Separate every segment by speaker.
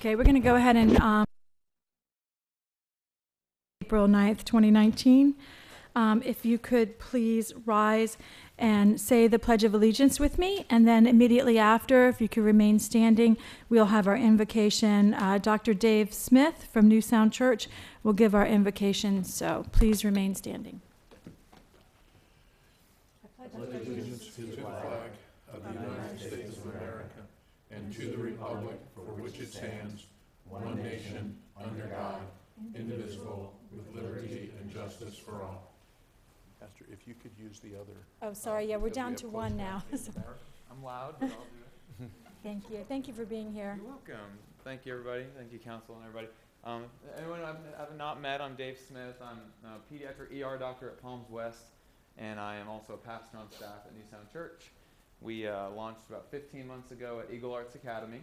Speaker 1: Okay, we're going to go ahead and April 9th, 2019. If you could please rise and say the Pledge of Allegiance with me, and then immediately after, if you could remain standing, we'll have our invocation. Dr. Dave Smith from New Sound Church will give our invocation, so please remain standing.
Speaker 2: I pledge allegiance to the flag of the United States of America and to the republic for which it stands, one nation, under God, indivisible, with liberty and justice for all. Pastor, if you could use the other.
Speaker 1: Oh, sorry. Yeah, we're down to one now.
Speaker 3: I'm loud, but I'll do it.
Speaker 1: Thank you. Thank you for being here.
Speaker 3: You're welcome. Thank you, everybody. Thank you, council and everybody. Anyone I've not met, I'm Dave Smith. I'm a pediatric ER doctor at Palms West, and I am also a pastor on staff at New Sound Church. We launched about 15 months ago at Eagle Arts Academy,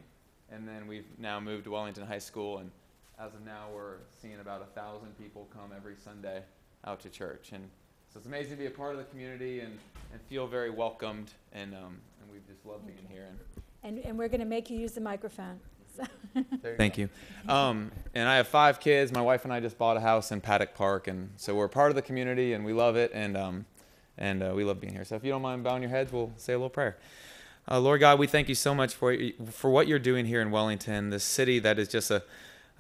Speaker 3: and then we've now moved to Wellington High School, and as of now, we're seeing about 1,000 people come every Sunday out to church. And so it's amazing to be a part of the community and feel very welcomed, and we just love being here.
Speaker 1: And we're going to make you use the microphone. So.
Speaker 3: Thank you. And I have 5 kids. My wife and I just bought a house in Paddock Park, and so we're part of the community, and we love it, and we love being here. So if you don't mind bowing your heads, we'll say a little prayer. Lord God, we thank you so much for what you're doing here in Wellington, this city that is just a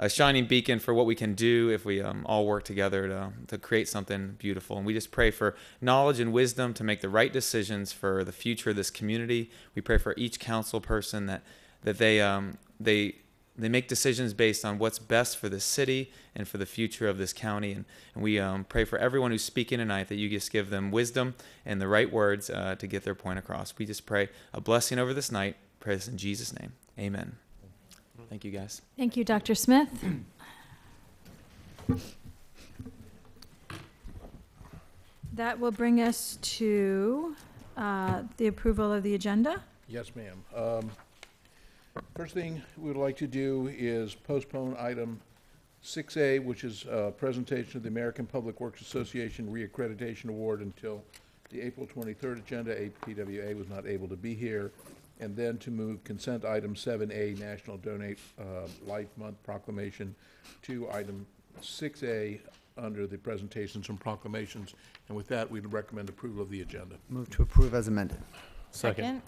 Speaker 3: shining beacon for what we can do if we all work together to create something beautiful. And we just pray for knowledge and wisdom to make the right decisions for the future of this community. We pray for each council person that they make decisions based on what's best for the city and for the future of this county. And we pray for everyone who's speaking tonight that you just give them wisdom and the right words to get their point across. We just pray a blessing over this night. Pray this in Jesus' name. Amen. Thank you, guys.
Speaker 1: Thank you, Dr. Smith. That will bring us to the approval of the agenda.
Speaker 2: Yes, ma'am. First thing we would like to do is postpone item 6A, which is a presentation of the American Public Works Association Reaccreditation Award, until the April 23rd agenda. APWA was not able to be here. And then to move consent item 7A, National Donate Life Month Proclamation, to item 6A under the presentations and proclamations. And with that, we'd recommend approval of the agenda.
Speaker 4: Move to approve as amended.
Speaker 5: Second.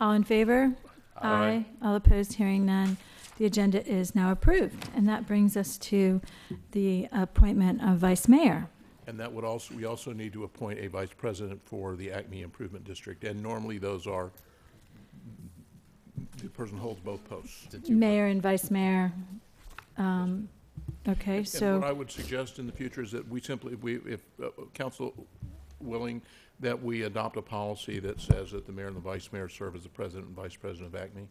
Speaker 1: All in favor? Aye. All opposed? Hearing none. The agenda is now approved. And that brings us to the appointment of Vice Mayor.
Speaker 2: And that would also, we also need to appoint a vice president for the Acme Improvement District. And normally those are, the person holds both posts.
Speaker 1: Mayor and Vice Mayor. Okay, so.
Speaker 2: And what I would suggest in the future is that we simply, if council willing, that we adopt a policy that says that the mayor and the vice mayor serve as the president and vice president of Acme.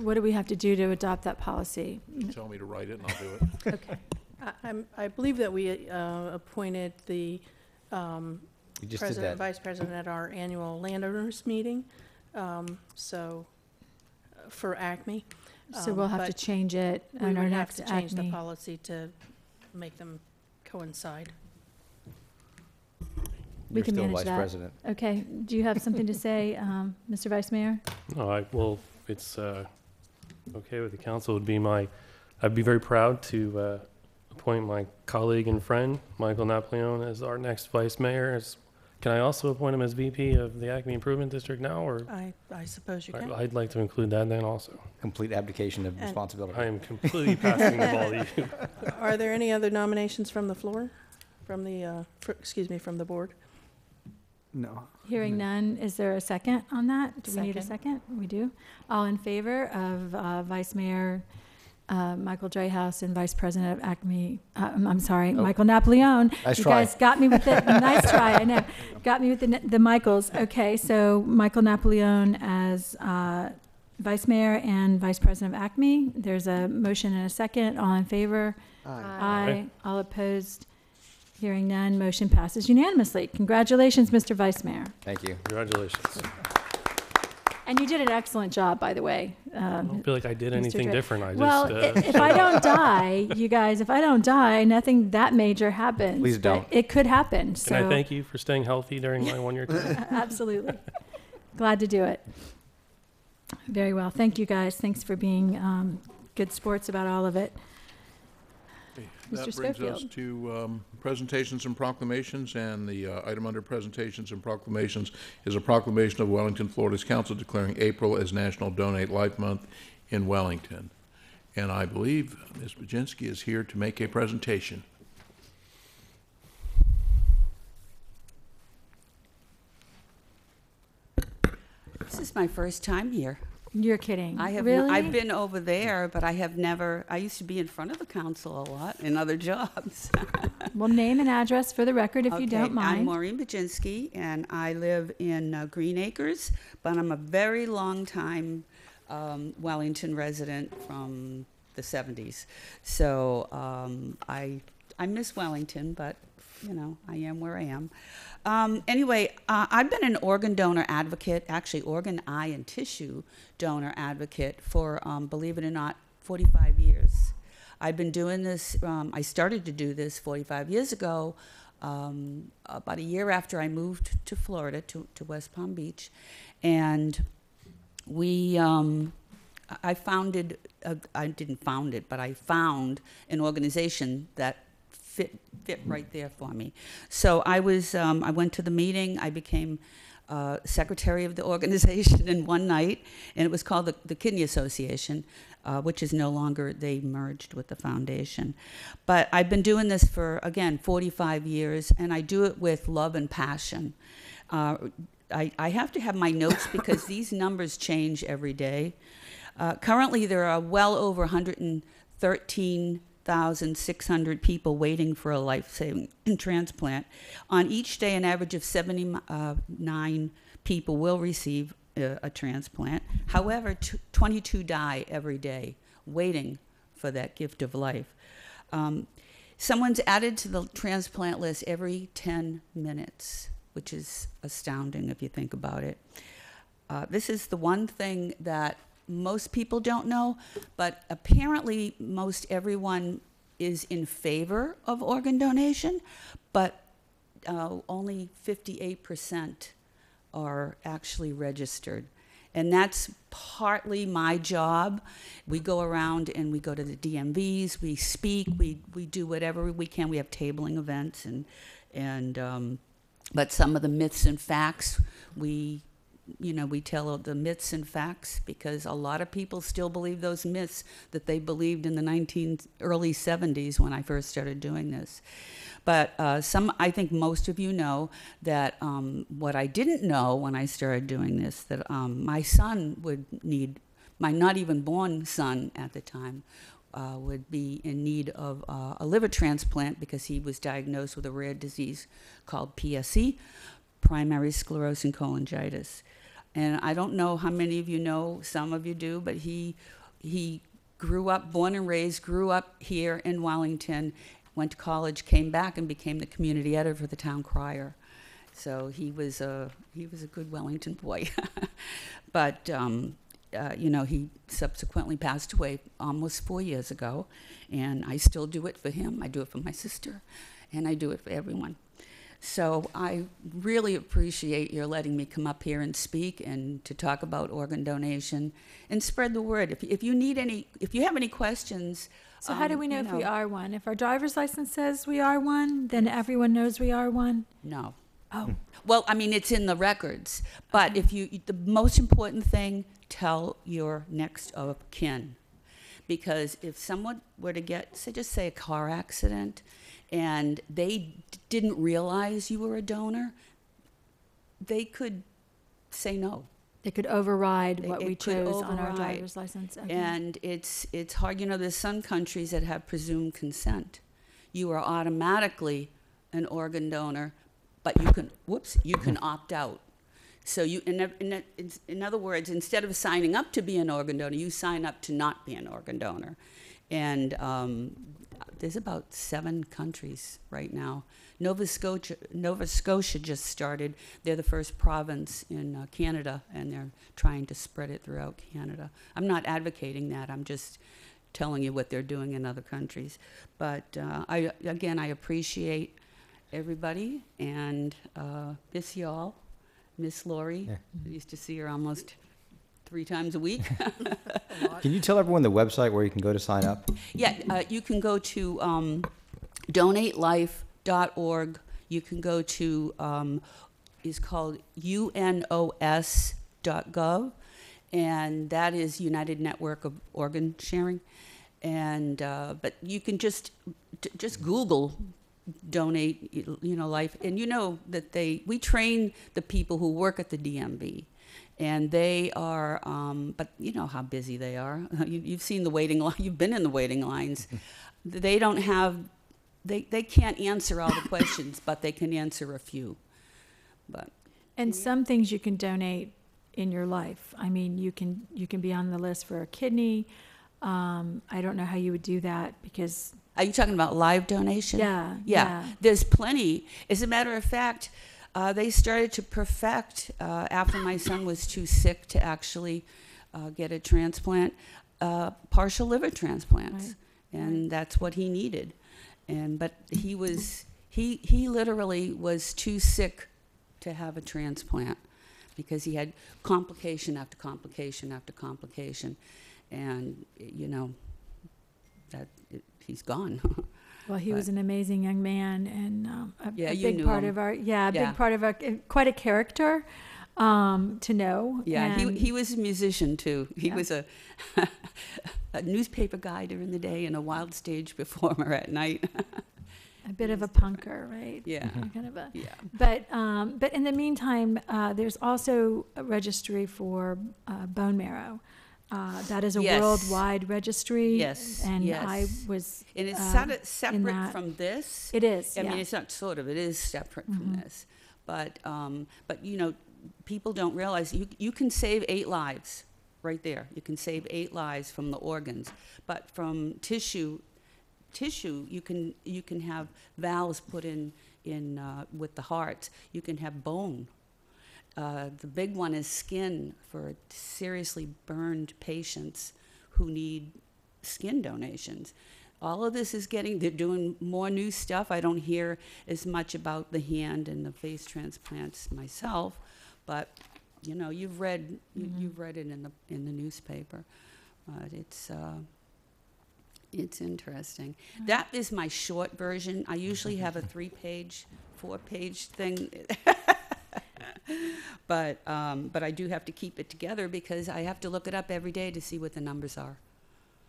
Speaker 1: What do we have to do to adopt that policy?
Speaker 2: Tell me to write it and I'll do it.
Speaker 1: Okay.
Speaker 6: I believe that we appointed the president and vice president at our annual landowners meeting. So for Acme.
Speaker 1: So we'll have to change it on our next Acme.
Speaker 6: We would have to change the policy to make them coincide.
Speaker 1: We can manage that.
Speaker 4: Vice President.
Speaker 1: Okay. Do you have something to say, Mr. Vice Mayor?
Speaker 5: No, well, it's okay with the council. I'd be very proud to appoint my colleague and friend, Michael Napoleon, as our next vice mayor. Can I also appoint him as VP of the Acme Improvement District now, or?
Speaker 6: I suppose you can.
Speaker 5: I'd like to include that then also.
Speaker 4: Complete abdication of responsibility.
Speaker 5: I am completely passing the ball to you.
Speaker 6: Are there any other nominations from the floor? From the, from the board?
Speaker 4: No.
Speaker 1: Hearing none, is there a second on that? Do we need a second? We do. All in favor of Vice Mayor Michael Dreyhouse and Vice President of Acme, Michael Napoleon.
Speaker 4: Nice
Speaker 1: you
Speaker 4: try.
Speaker 1: guys got me with it. Nice try, I know. Got me with the Michaels. Okay, so Michael Napoleon as Vice Mayor and Vice President of Acme. There's a motion and a second. All in favor? Aye. All opposed? Hearing none, motion passes unanimously. Congratulations, Mr. Vice Mayor.
Speaker 4: Thank you.
Speaker 5: Congratulations.
Speaker 1: And you did an excellent job, by the way.
Speaker 5: I don't feel like I did anything different.
Speaker 1: If I don't die, you guys, if I don't die, nothing that major happens.
Speaker 4: Please don't.
Speaker 1: It could happen.
Speaker 5: Can I thank you for staying healthy during my 1-year term?
Speaker 1: Absolutely. Glad to do it. Very well. Thank you, guys. Thanks for being good sports about all of it.
Speaker 2: Okay,
Speaker 1: Mr.
Speaker 2: that brings us
Speaker 1: Schofield.
Speaker 2: to presentations and proclamations, and the item under presentations and proclamations is a proclamation of Wellington, Florida's council declaring April as National Donate Life Month in Wellington. And I believe Ms. Baginski is here to make a presentation.
Speaker 7: This is my first time here.
Speaker 1: You're kidding.
Speaker 7: I've
Speaker 1: Really?
Speaker 7: been over there, but I have never, I used to be in front of the council a lot in other jobs.
Speaker 1: Well, name and address for the record if you don't
Speaker 7: I'm
Speaker 1: mind.
Speaker 7: Maureen Baginski, and I live in Green Acres, but I'm a very long time Wellington resident from the 70s. So I miss Wellington, but, you know, I am where I am. Anyway, I've been an organ donor advocate, actually organ, eye, and tissue donor advocate for, believe it or not, 45 years. I've been doing this, I started to do this 45 years ago, about a year after I moved to Florida, to West Palm Beach. And we, I founded, I didn't found it, but I found an organization that fit right there for me. So I went to the meeting. I became secretary of the organization in one night, and it was called the Kidney Association, which is no longer, they merged with the foundation. But I've been doing this for, again, 45 years, and I do it with love and passion. I have to have my notes because these numbers change every day. Currently, there are well over 113,600 people waiting for a life-saving transplant. On each day, an average of 79 people will receive a transplant. However, 22 die every day waiting for that gift of life. Someone's added to the transplant list every 10 minutes, which is astounding if you think about it. This is the one thing that most people don't know, but apparently most everyone is in favor of organ donation, but only 58% are actually registered. And that's partly my job. We go around and we go to the DMVs, we speak, we do whatever we can. We have tabling events, but some of the myths and facts, we tell the myths and facts because a lot of people still believe those myths that they believed in the early 70s when I first started doing this. But I think most of you know that what I didn't know when I started doing this, that my son would need, my not even born son at the time, would be in need of a liver transplant because he was diagnosed with a rare disease called PSC, primary sclerosing cholangitis. And I don't know how many of you know, some of you do, but he grew up, born and raised, grew up here in Wellington, went to college, came back and became the community editor for the town crier. So he was a good Wellington boy. But, he subsequently passed away almost 4 years ago, and I still do it for him. I do it for my sister, and I do it for everyone. So I really appreciate your letting me come up here and speak and to talk about organ donation and spread the word. If you need any, if you have any questions.
Speaker 1: So how do we know if we are one? If our driver's license says we are one, then everyone knows we are one?
Speaker 7: No.
Speaker 1: Oh.
Speaker 7: Well, I mean, it's in the records. But the most important thing, tell your next of kin. Because if someone were to get, just say a car accident, and they didn't realize you were a donor, they could say no.
Speaker 1: They could override what we
Speaker 7: It could
Speaker 1: chose on our
Speaker 7: override.
Speaker 1: driver's license. Okay.
Speaker 7: And it's hard. There's some countries that have presumed consent. You are automatically an organ donor, but you can opt out. So in other words, instead of signing up to be an organ donor, you sign up to not be an organ donor. And there's about 7 countries right now. Nova Scotia just started. They're the first province in Canada, and they're trying to spread it throughout Canada. I'm not advocating that. I'm just telling you what they're doing in other countries. But I appreciate everybody, and miss y'all. Miss Lori. Yeah. I used to see her almost 3 times a week.
Speaker 4: Can you tell everyone the website where you can go to sign up?
Speaker 7: Yeah, you can go to donatelife.org. You can go to, is called unos.gov, and that is United Network of Organ Sharing. And but you can just Google donate, life, and that we train the people who work at the DMV. And they are, but you know how busy they are. You've seen the waiting line. You've been in the waiting lines. They don't have, they can't answer all the questions, but they can answer a few.
Speaker 1: And some things you can donate in your life. I mean, you can be on the list for a kidney. I don't know how you would do that because.
Speaker 7: Are you talking about live donation?
Speaker 1: Yeah.
Speaker 7: There's plenty. As a matter of fact, they started to perfect, after my son was too sick to actually get a transplant, partial liver transplants.
Speaker 1: Right.
Speaker 7: And that's what he needed. But he literally was too sick to have a transplant because he had complication after complication after complication. And, he's gone.
Speaker 1: Well, he was an amazing young man and a
Speaker 7: you
Speaker 1: big part
Speaker 7: knew
Speaker 1: of our,
Speaker 7: him.
Speaker 1: big part of our, quite a character to know.
Speaker 7: Yeah,
Speaker 1: And
Speaker 7: he was a musician too. He
Speaker 1: Yeah.
Speaker 7: was a newspaper guy during the day and a wild stage performer at night.
Speaker 1: a bit of a punker, right?
Speaker 7: Yeah.
Speaker 1: Kind of a.
Speaker 7: Yeah.
Speaker 1: But in the meantime, there's also a registry for bone marrow. That is a
Speaker 7: Yes.
Speaker 1: worldwide registry.
Speaker 7: Yes,
Speaker 1: And
Speaker 7: yes.
Speaker 1: I was.
Speaker 7: And it's separate
Speaker 1: that.
Speaker 7: from this.
Speaker 1: It is.
Speaker 7: I
Speaker 1: yeah.
Speaker 7: mean, it's not sort of. It is separate from this. But people don't realize you can save 8 lives right there. You can save 8 lives from the organs. But from tissue, you can have valves put in with the heart. You can have bone. The big one is skin for seriously burned patients who need skin donations. All of this is they're doing more new stuff. I don't hear as much about the hand and the face transplants myself, but you've read it in the newspaper. But it's interesting. That is my short version. I usually have a 3-page, 4-page thing. But I do have to keep it together because I have to look it up every day to see what the numbers are.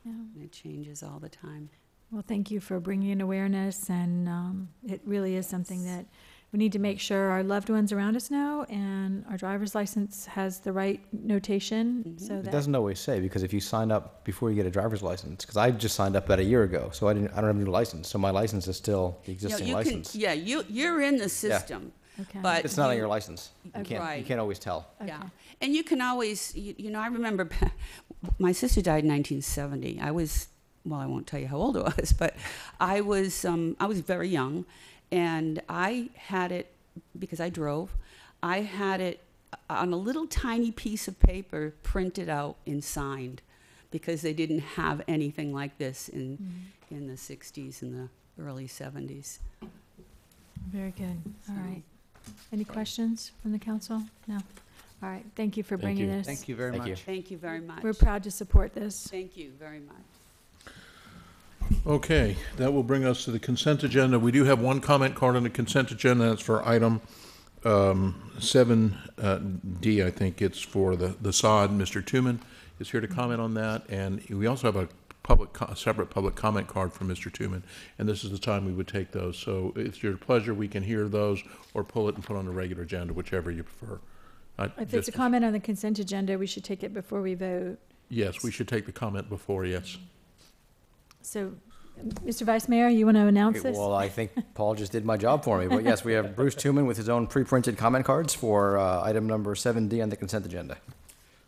Speaker 1: Yeah.
Speaker 7: And it changes all the time.
Speaker 1: Well, thank you for bringing in awareness, and it really is something that we need to make sure our loved ones around us know, and our driver's license has the right notation, so
Speaker 4: It
Speaker 1: that.
Speaker 4: doesn't always say, because if you sign up before you get a driver's license, because I just signed up about a year ago, so I don't have a new license, so my license is still the existing license.
Speaker 7: You're in the system.
Speaker 1: Okay.
Speaker 7: But
Speaker 4: It's not on your license. You
Speaker 1: Okay.
Speaker 4: can't, you
Speaker 7: Right.
Speaker 4: can't always tell.
Speaker 1: Okay.
Speaker 7: Yeah, and you can always, I remember my sister died in 1970. I won't tell you how old I was, but I was very young, and I had it, because I drove, I had it on a little tiny piece of paper printed out and signed, because they didn't have anything like this in the 60s and the early 70s.
Speaker 1: Very good. All right. Any questions from the council? No? All right. Thank you for bringing this.
Speaker 8: Thank you very
Speaker 4: Thank you.
Speaker 8: much.
Speaker 7: Thank you very much.
Speaker 1: We're proud to support this.
Speaker 7: Thank you very much.
Speaker 2: Okay, that will bring us to the consent agenda. We do have one comment card on the consent agenda. That's for item 7D, I think. It's for the sod. Mr. Tooman is here to comment on that. And we also have a separate public comment card from Mr. Tooman. And this is the time we would take those. So it's your pleasure. We can hear those or pull it and put on the regular agenda, whichever you prefer.
Speaker 1: If it's a comment on the consent agenda, we should take it before we vote.
Speaker 2: Yes, we should take the comment before, yes.
Speaker 1: So, Mr. Vice Mayor, you want to announce
Speaker 4: Okay,
Speaker 1: this?
Speaker 4: well, I think Paul just did my job for me. But yes, we have Bruce Tooman with his own pre-printed comment cards for item number 7D on the consent agenda.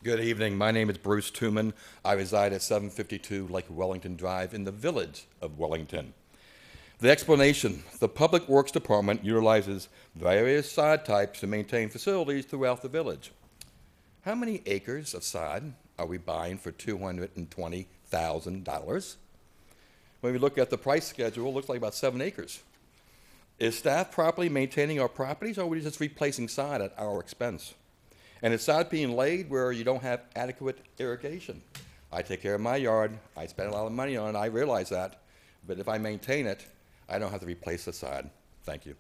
Speaker 9: Good evening. My name is Bruce Tooman. I reside at 752 Lake Wellington Drive in the village of Wellington. The explanation: the Public Works Department utilizes various sod types to maintain facilities throughout the village. How many acres of sod are we buying for $220,000? When we look at the price schedule, it looks like about 7 acres. Is staff properly maintaining our properties, or are we just replacing sod at our expense? And it starts being laid where you don't have adequate irrigation. I take care of my yard. I spend a lot of money on it. I realize that. But if I maintain it, I don't have to replace the sod. Thank you.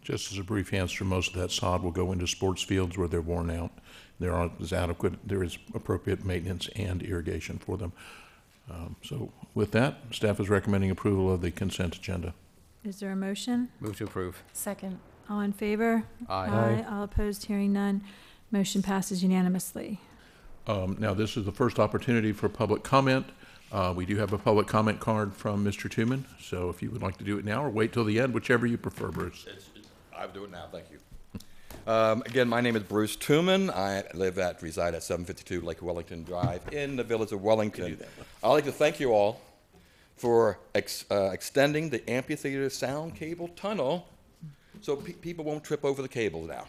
Speaker 2: Just as a brief answer, most of that sod will go into sports fields where they're worn out. There is appropriate maintenance and irrigation for them. So with that, staff is recommending approval of the consent agenda.
Speaker 1: Is there a motion?
Speaker 4: Move to approve.
Speaker 8: Second.
Speaker 1: All in favor?
Speaker 4: Aye.
Speaker 1: All opposed, hearing none. Motion passes unanimously.
Speaker 2: Now, this is the first opportunity for public comment. We do have a public comment card from Mr. Tooman, so if you would like to do it now or wait till the end, whichever you prefer, Bruce.
Speaker 9: I'll do it now, thank you. Again, my name is Bruce Tooman. I reside at 752 Lake Wellington Drive in the village of Wellington. I'd like to thank you all for extending the amphitheater sound cable tunnel so people won't trip over the cables now.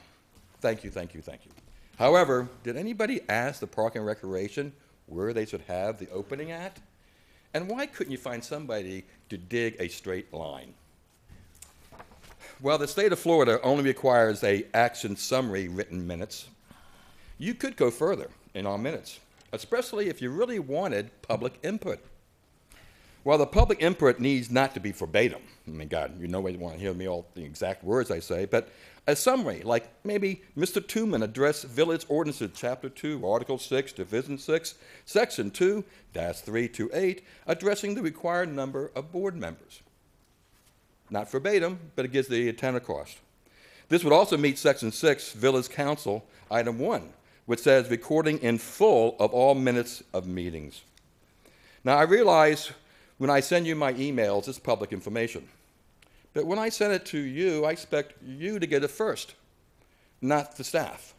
Speaker 9: Thank you, thank you, thank you. However, did anybody ask the Park and Recreation where they should have the opening at? And why couldn't you find somebody to dig a straight line? Well, the state of Florida only requires a action summary written minutes. You could go further in our minutes, especially if you really wanted public input. Well, the public input needs not to be verbatim. I mean, God, you know, you want to hear me all the exact words I say, but a summary, like maybe Mr. Tooman addressed Village Ordinances, Chapter 2, Article 6, Division 6, Section 2-328, addressing the required number of board members. Not verbatim, but it gives the antenna cost. This would also meet Section 6, Village Council, Item 1, which says recording in full of all minutes of meetings. Now, I realize when I send you my emails, it's public information. But when I send it to you, I expect you to get it first, not the staff.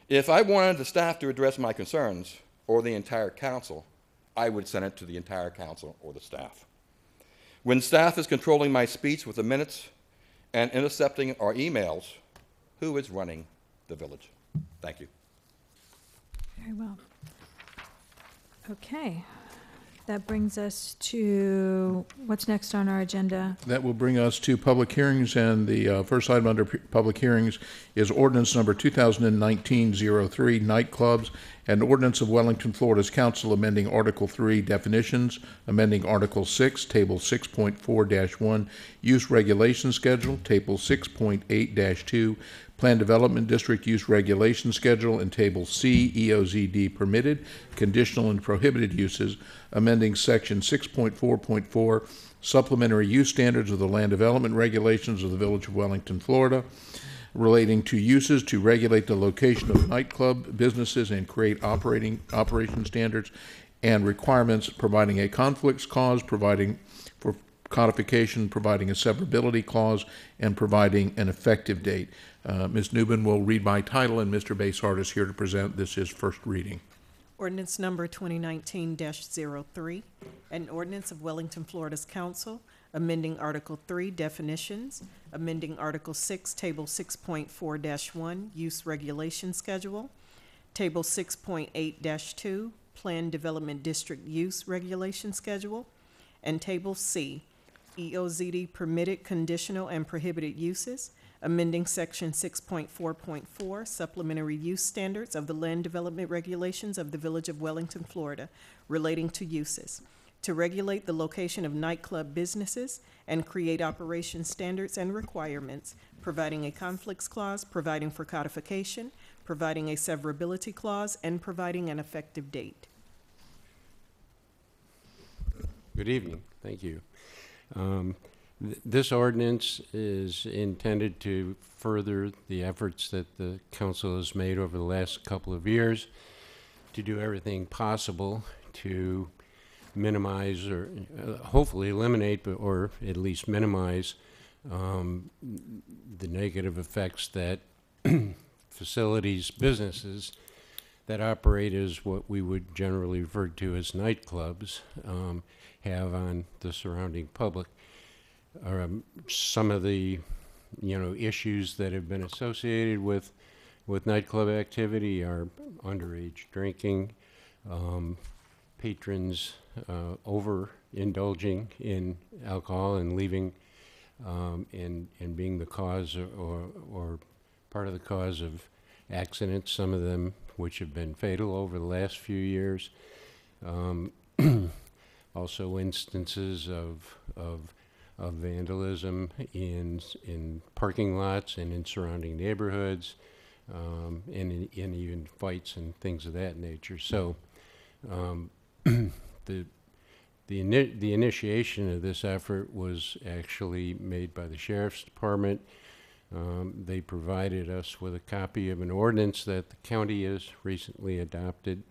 Speaker 9: If I wanted the staff to address my concerns, or the entire council, I would send it to the entire council or the staff. When staff is controlling my speech with the minutes and intercepting our emails, who is running the village? Thank you.
Speaker 1: Very well. Okay. That brings us to, what's next on our agenda?
Speaker 2: That will bring us to public hearings, and the first item under public hearings is ordinance number 2019-03, nightclubs, and ordinance of Wellington, Florida's council amending Article 3 definitions, amending Article 6, Table 6.4-1, use regulation schedule, Table 6.8-2, Plan Development District Use Regulation Schedule, and Table C, EOZD permitted, conditional and prohibited uses, amending Section 6.4.4, Supplementary Use Standards of the Land Development Regulations of the Village of Wellington, Florida, relating to uses to regulate the location of nightclub businesses and create operation standards and requirements, providing a conflicts clause, providing for codification, providing a severability clause, and providing an effective date. Ms. Newman will read by title, and Mr. Basehart is here to present. This is first reading.
Speaker 10: Ordinance number 2019-03, an ordinance of Wellington, Florida's council, amending Article 3 definitions, amending Article 6, Table 6.4-1, use regulation schedule, Table 6.8-2, Plan Development District use regulation schedule, and Table C, EOZD permitted, conditional, and prohibited uses, amending Section 6.4.4, Supplementary Use Standards of the Land Development Regulations of the Village of Wellington, Florida, relating to uses, to regulate the location of nightclub businesses and create operation standards and requirements, providing a conflicts clause, providing for codification, providing a severability clause, and providing an effective date.
Speaker 11: Good evening. Thank you. This ordinance is intended to further the efforts that the council has made over the last couple of years to do everything possible to minimize or hopefully eliminate, or at least minimize the negative effects that facilities, businesses that operate as what we would generally refer to as nightclubs have on the surrounding public. Some of the issues that have been associated with nightclub activity are underage drinking, patrons overindulging in alcohol and leaving and being the cause or part of the cause of accidents, some of them which have been fatal over the last few years. Also instances of vandalism in parking lots and in surrounding neighborhoods, and even fights and things of that nature. So the initiation of this effort was actually made by the Sheriff's Department. They provided us with a copy of an ordinance that the county has recently adopted,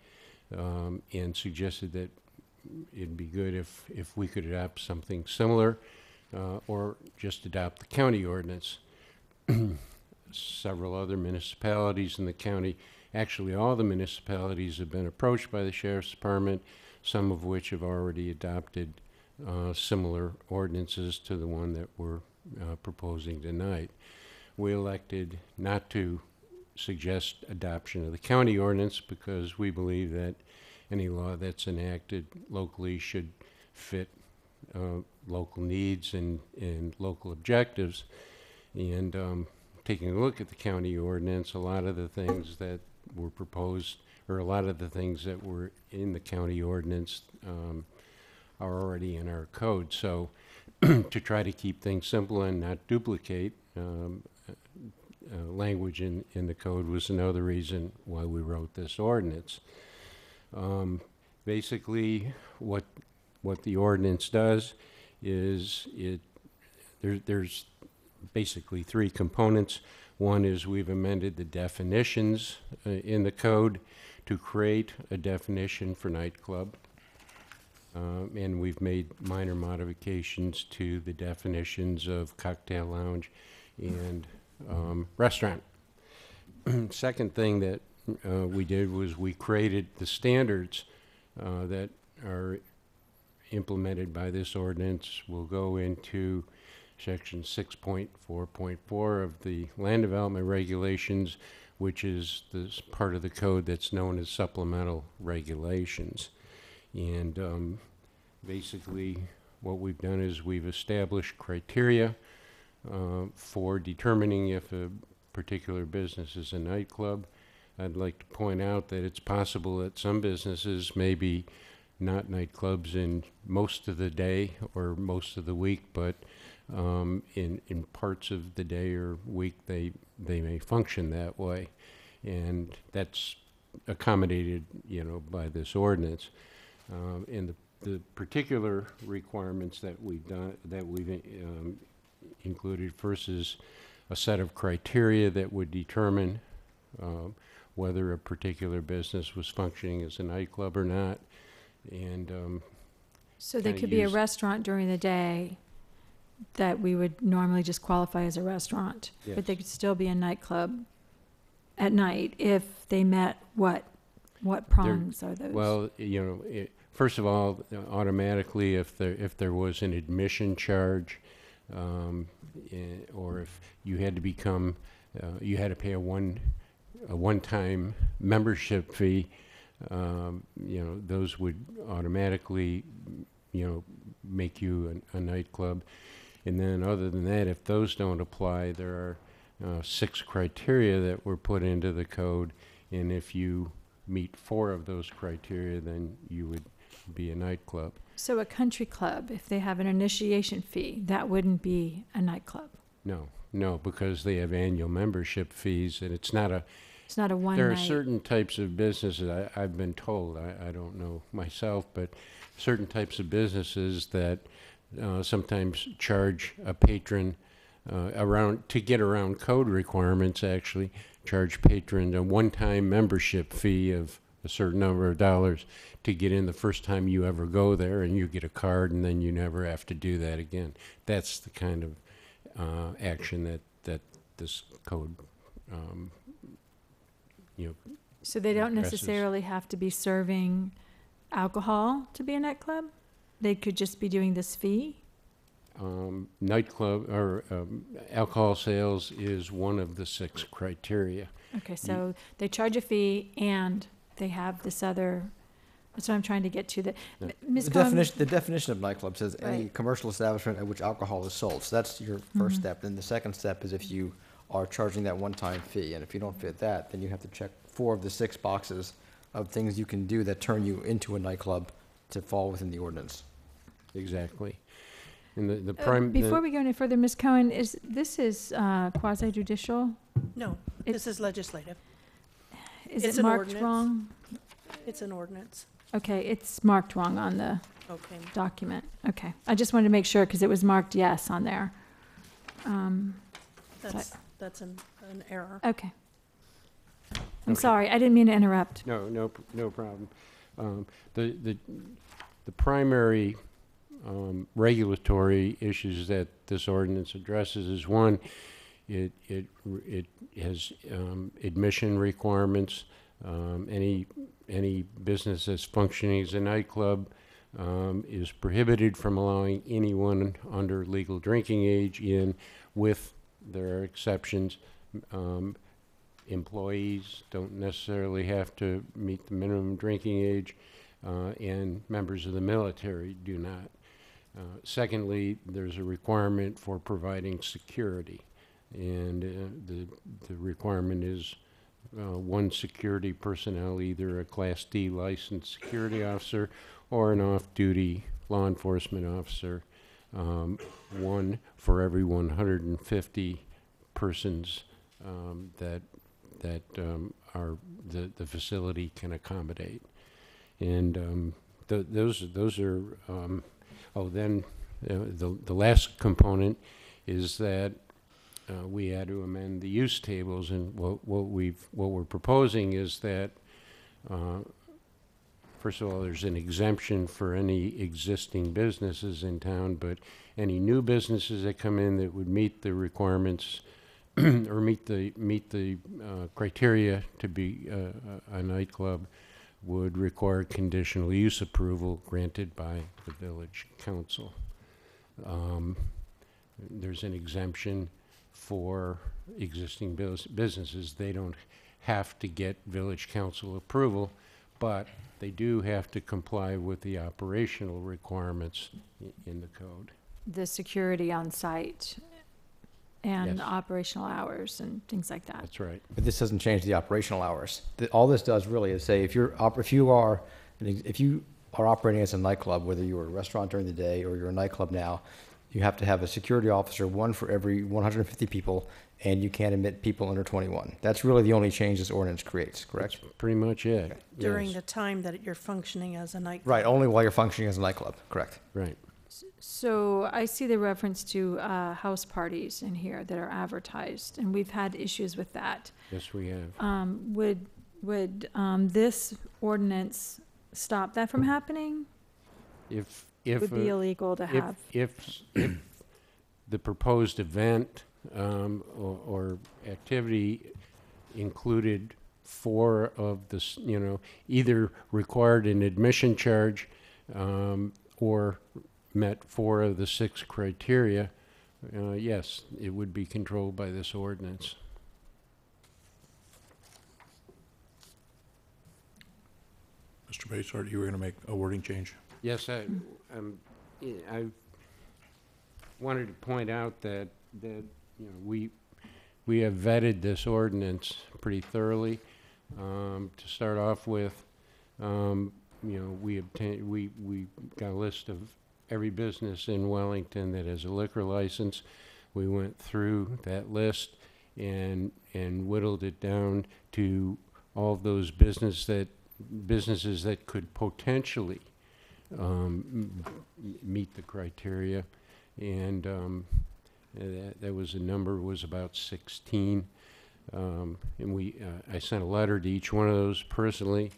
Speaker 11: and suggested that it'd be good if we could adopt something similar, or just adopt the county ordinance. Several other municipalities in the county, actually all the municipalities, have been approached by the Sheriff's Department, some of which have already adopted similar ordinances to the one that we're proposing tonight. We elected not to suggest adoption of the county ordinance because we believe that any law that's enacted locally should fit local needs and local objectives. And taking a look at the county ordinance, a lot of the things that were proposed, or a lot of the things that were in the county ordinance, are already in our code. So to try to keep things simple and not duplicate language in the code was another reason why we wrote this ordinance. Basically, what the ordinance does is there's basically three components. One is we've amended the definitions in the code to create a definition for nightclub, and we've made minor modifications to the definitions of cocktail lounge and restaurant. Second thing that we did was we created the standards that are implemented by this ordinance. Will go into section 6.4.4 of the land development regulations, which is this part of the code that's known as supplemental regulations. And basically what we've done is we've established criteria for determining if a particular business is a nightclub. I'd like to point out that it's possible that some businesses may be not nightclubs in most of the day or most of the week, but in parts of the day or week they may function that way, and that's accommodated, by this ordinance. And the particular requirements that we've included first is a set of criteria that would determine whether a particular business was functioning as a nightclub or not. And
Speaker 1: so they could be a restaurant during the day that we would normally just qualify as a restaurant,
Speaker 11: yes.
Speaker 1: But they could still be a nightclub at night if they met what prongs are those?
Speaker 11: Well, first of all, automatically, if there was an admission charge, or if you had to become, you had to pay a one-time membership fee, those would automatically, make you a nightclub. And then other than that, if those don't apply, there are 6 criteria that were put into the code, and if you meet 4 of those criteria, then you would be a nightclub.
Speaker 1: So a country club, if they have an initiation fee, that wouldn't be a nightclub?
Speaker 11: No, because they have annual membership fees, and it's not a one
Speaker 1: There
Speaker 11: night.
Speaker 1: are
Speaker 11: certain types of businesses, I've been told, I don't know myself, but certain types of businesses that sometimes charge a patron to get around code requirements, actually charge patrons a one-time membership fee of a certain number of dollars to get in the first time you ever go there, and you get a card, and then you never have to do that again. That's the kind of action that this code
Speaker 1: So they don't
Speaker 11: addresses.
Speaker 1: necessarily have to be serving alcohol to be a nightclub? They could just be doing this fee?
Speaker 11: Nightclub or alcohol sales is one of the 6 criteria.
Speaker 1: Okay, so they charge a fee and they have this other, that's what I'm trying to get to. Ms. Cohen,
Speaker 4: The definition of nightclub says any
Speaker 1: Right.
Speaker 4: commercial establishment at which alcohol is sold. So that's your first step. Then the second step is if you are charging that one-time fee. And if you don't fit that, then you have to check 4 of the 6 boxes of things you can do that turn you into a nightclub to fall within the ordinance.
Speaker 11: Exactly. And the
Speaker 1: Before we go any further, Ms. Cohen, this is quasi judicial?
Speaker 6: No, this is legislative.
Speaker 1: Is
Speaker 6: It's
Speaker 1: it
Speaker 6: an
Speaker 1: marked
Speaker 6: ordinance.
Speaker 1: wrong?
Speaker 6: It's an ordinance.
Speaker 1: Okay, it's marked wrong on the
Speaker 6: Okay.
Speaker 1: document. Okay, I just wanted to make sure because it was marked yes on there.
Speaker 6: That's an error.
Speaker 1: Okay. I'm
Speaker 11: Okay.
Speaker 1: sorry, I didn't mean to interrupt.
Speaker 11: No problem. The primary regulatory issues that this ordinance addresses is, one, it has admission requirements. Any business that's functioning as a nightclub is prohibited from allowing anyone under legal drinking age in, with there are exceptions. Employees don't necessarily have to meet the minimum drinking age, and members of the military do not. Secondly, there's a requirement for providing security, and the requirement is 1 security personnel, either a Class D licensed security officer or an off-duty law enforcement officer, 1 for every 150 persons that the facility can accommodate. And those are the last component is that we had to amend the use tables, and what we're proposing is that first of all, there's an exemption for any existing businesses in town, but any new businesses that come in that would meet the requirements or meet the criteria to be a nightclub would require conditional use approval granted by the village council. There's an exemption for existing businesses. They don't have to get village council approval, but they do have to comply with the operational requirements in the code.
Speaker 1: The security on site and
Speaker 11: Yes.
Speaker 1: operational hours and things like that.
Speaker 11: That's right.
Speaker 4: But this doesn't change the operational hours. All this does really is say if you are operating as a nightclub, whether you're a restaurant during the day or you're a nightclub now, you have to have a security officer, 1 for every 150 people, and you can't admit people under 21. That's really the only change this ordinance creates, correct?
Speaker 11: That's pretty much it.
Speaker 6: During
Speaker 11: Yes.
Speaker 6: the time that you're functioning as a nightclub.
Speaker 4: Right, only while you're functioning as a nightclub, correct?
Speaker 11: Right.
Speaker 1: So I see the reference to house parties in here that are advertised, and we've had issues with that.
Speaker 11: Yes, we have.
Speaker 1: Would this ordinance stop that from happening?
Speaker 11: If
Speaker 1: Would be illegal to have.
Speaker 11: if the proposed event or activity included 4 of the, either required an admission charge or met 4 of the 6 criteria, yes, it would be controlled by this ordinance.
Speaker 2: Mr. Bates, you were going to make a wording change?
Speaker 11: Yes, I wanted to point out that we have vetted this ordinance pretty thoroughly. To start off with, we got a list of every business in Wellington that has a liquor license. We went through that list and whittled it down to all of those businesses that could potentially meet the criteria, and that was was about 16. And I sent a letter to each one of those personally,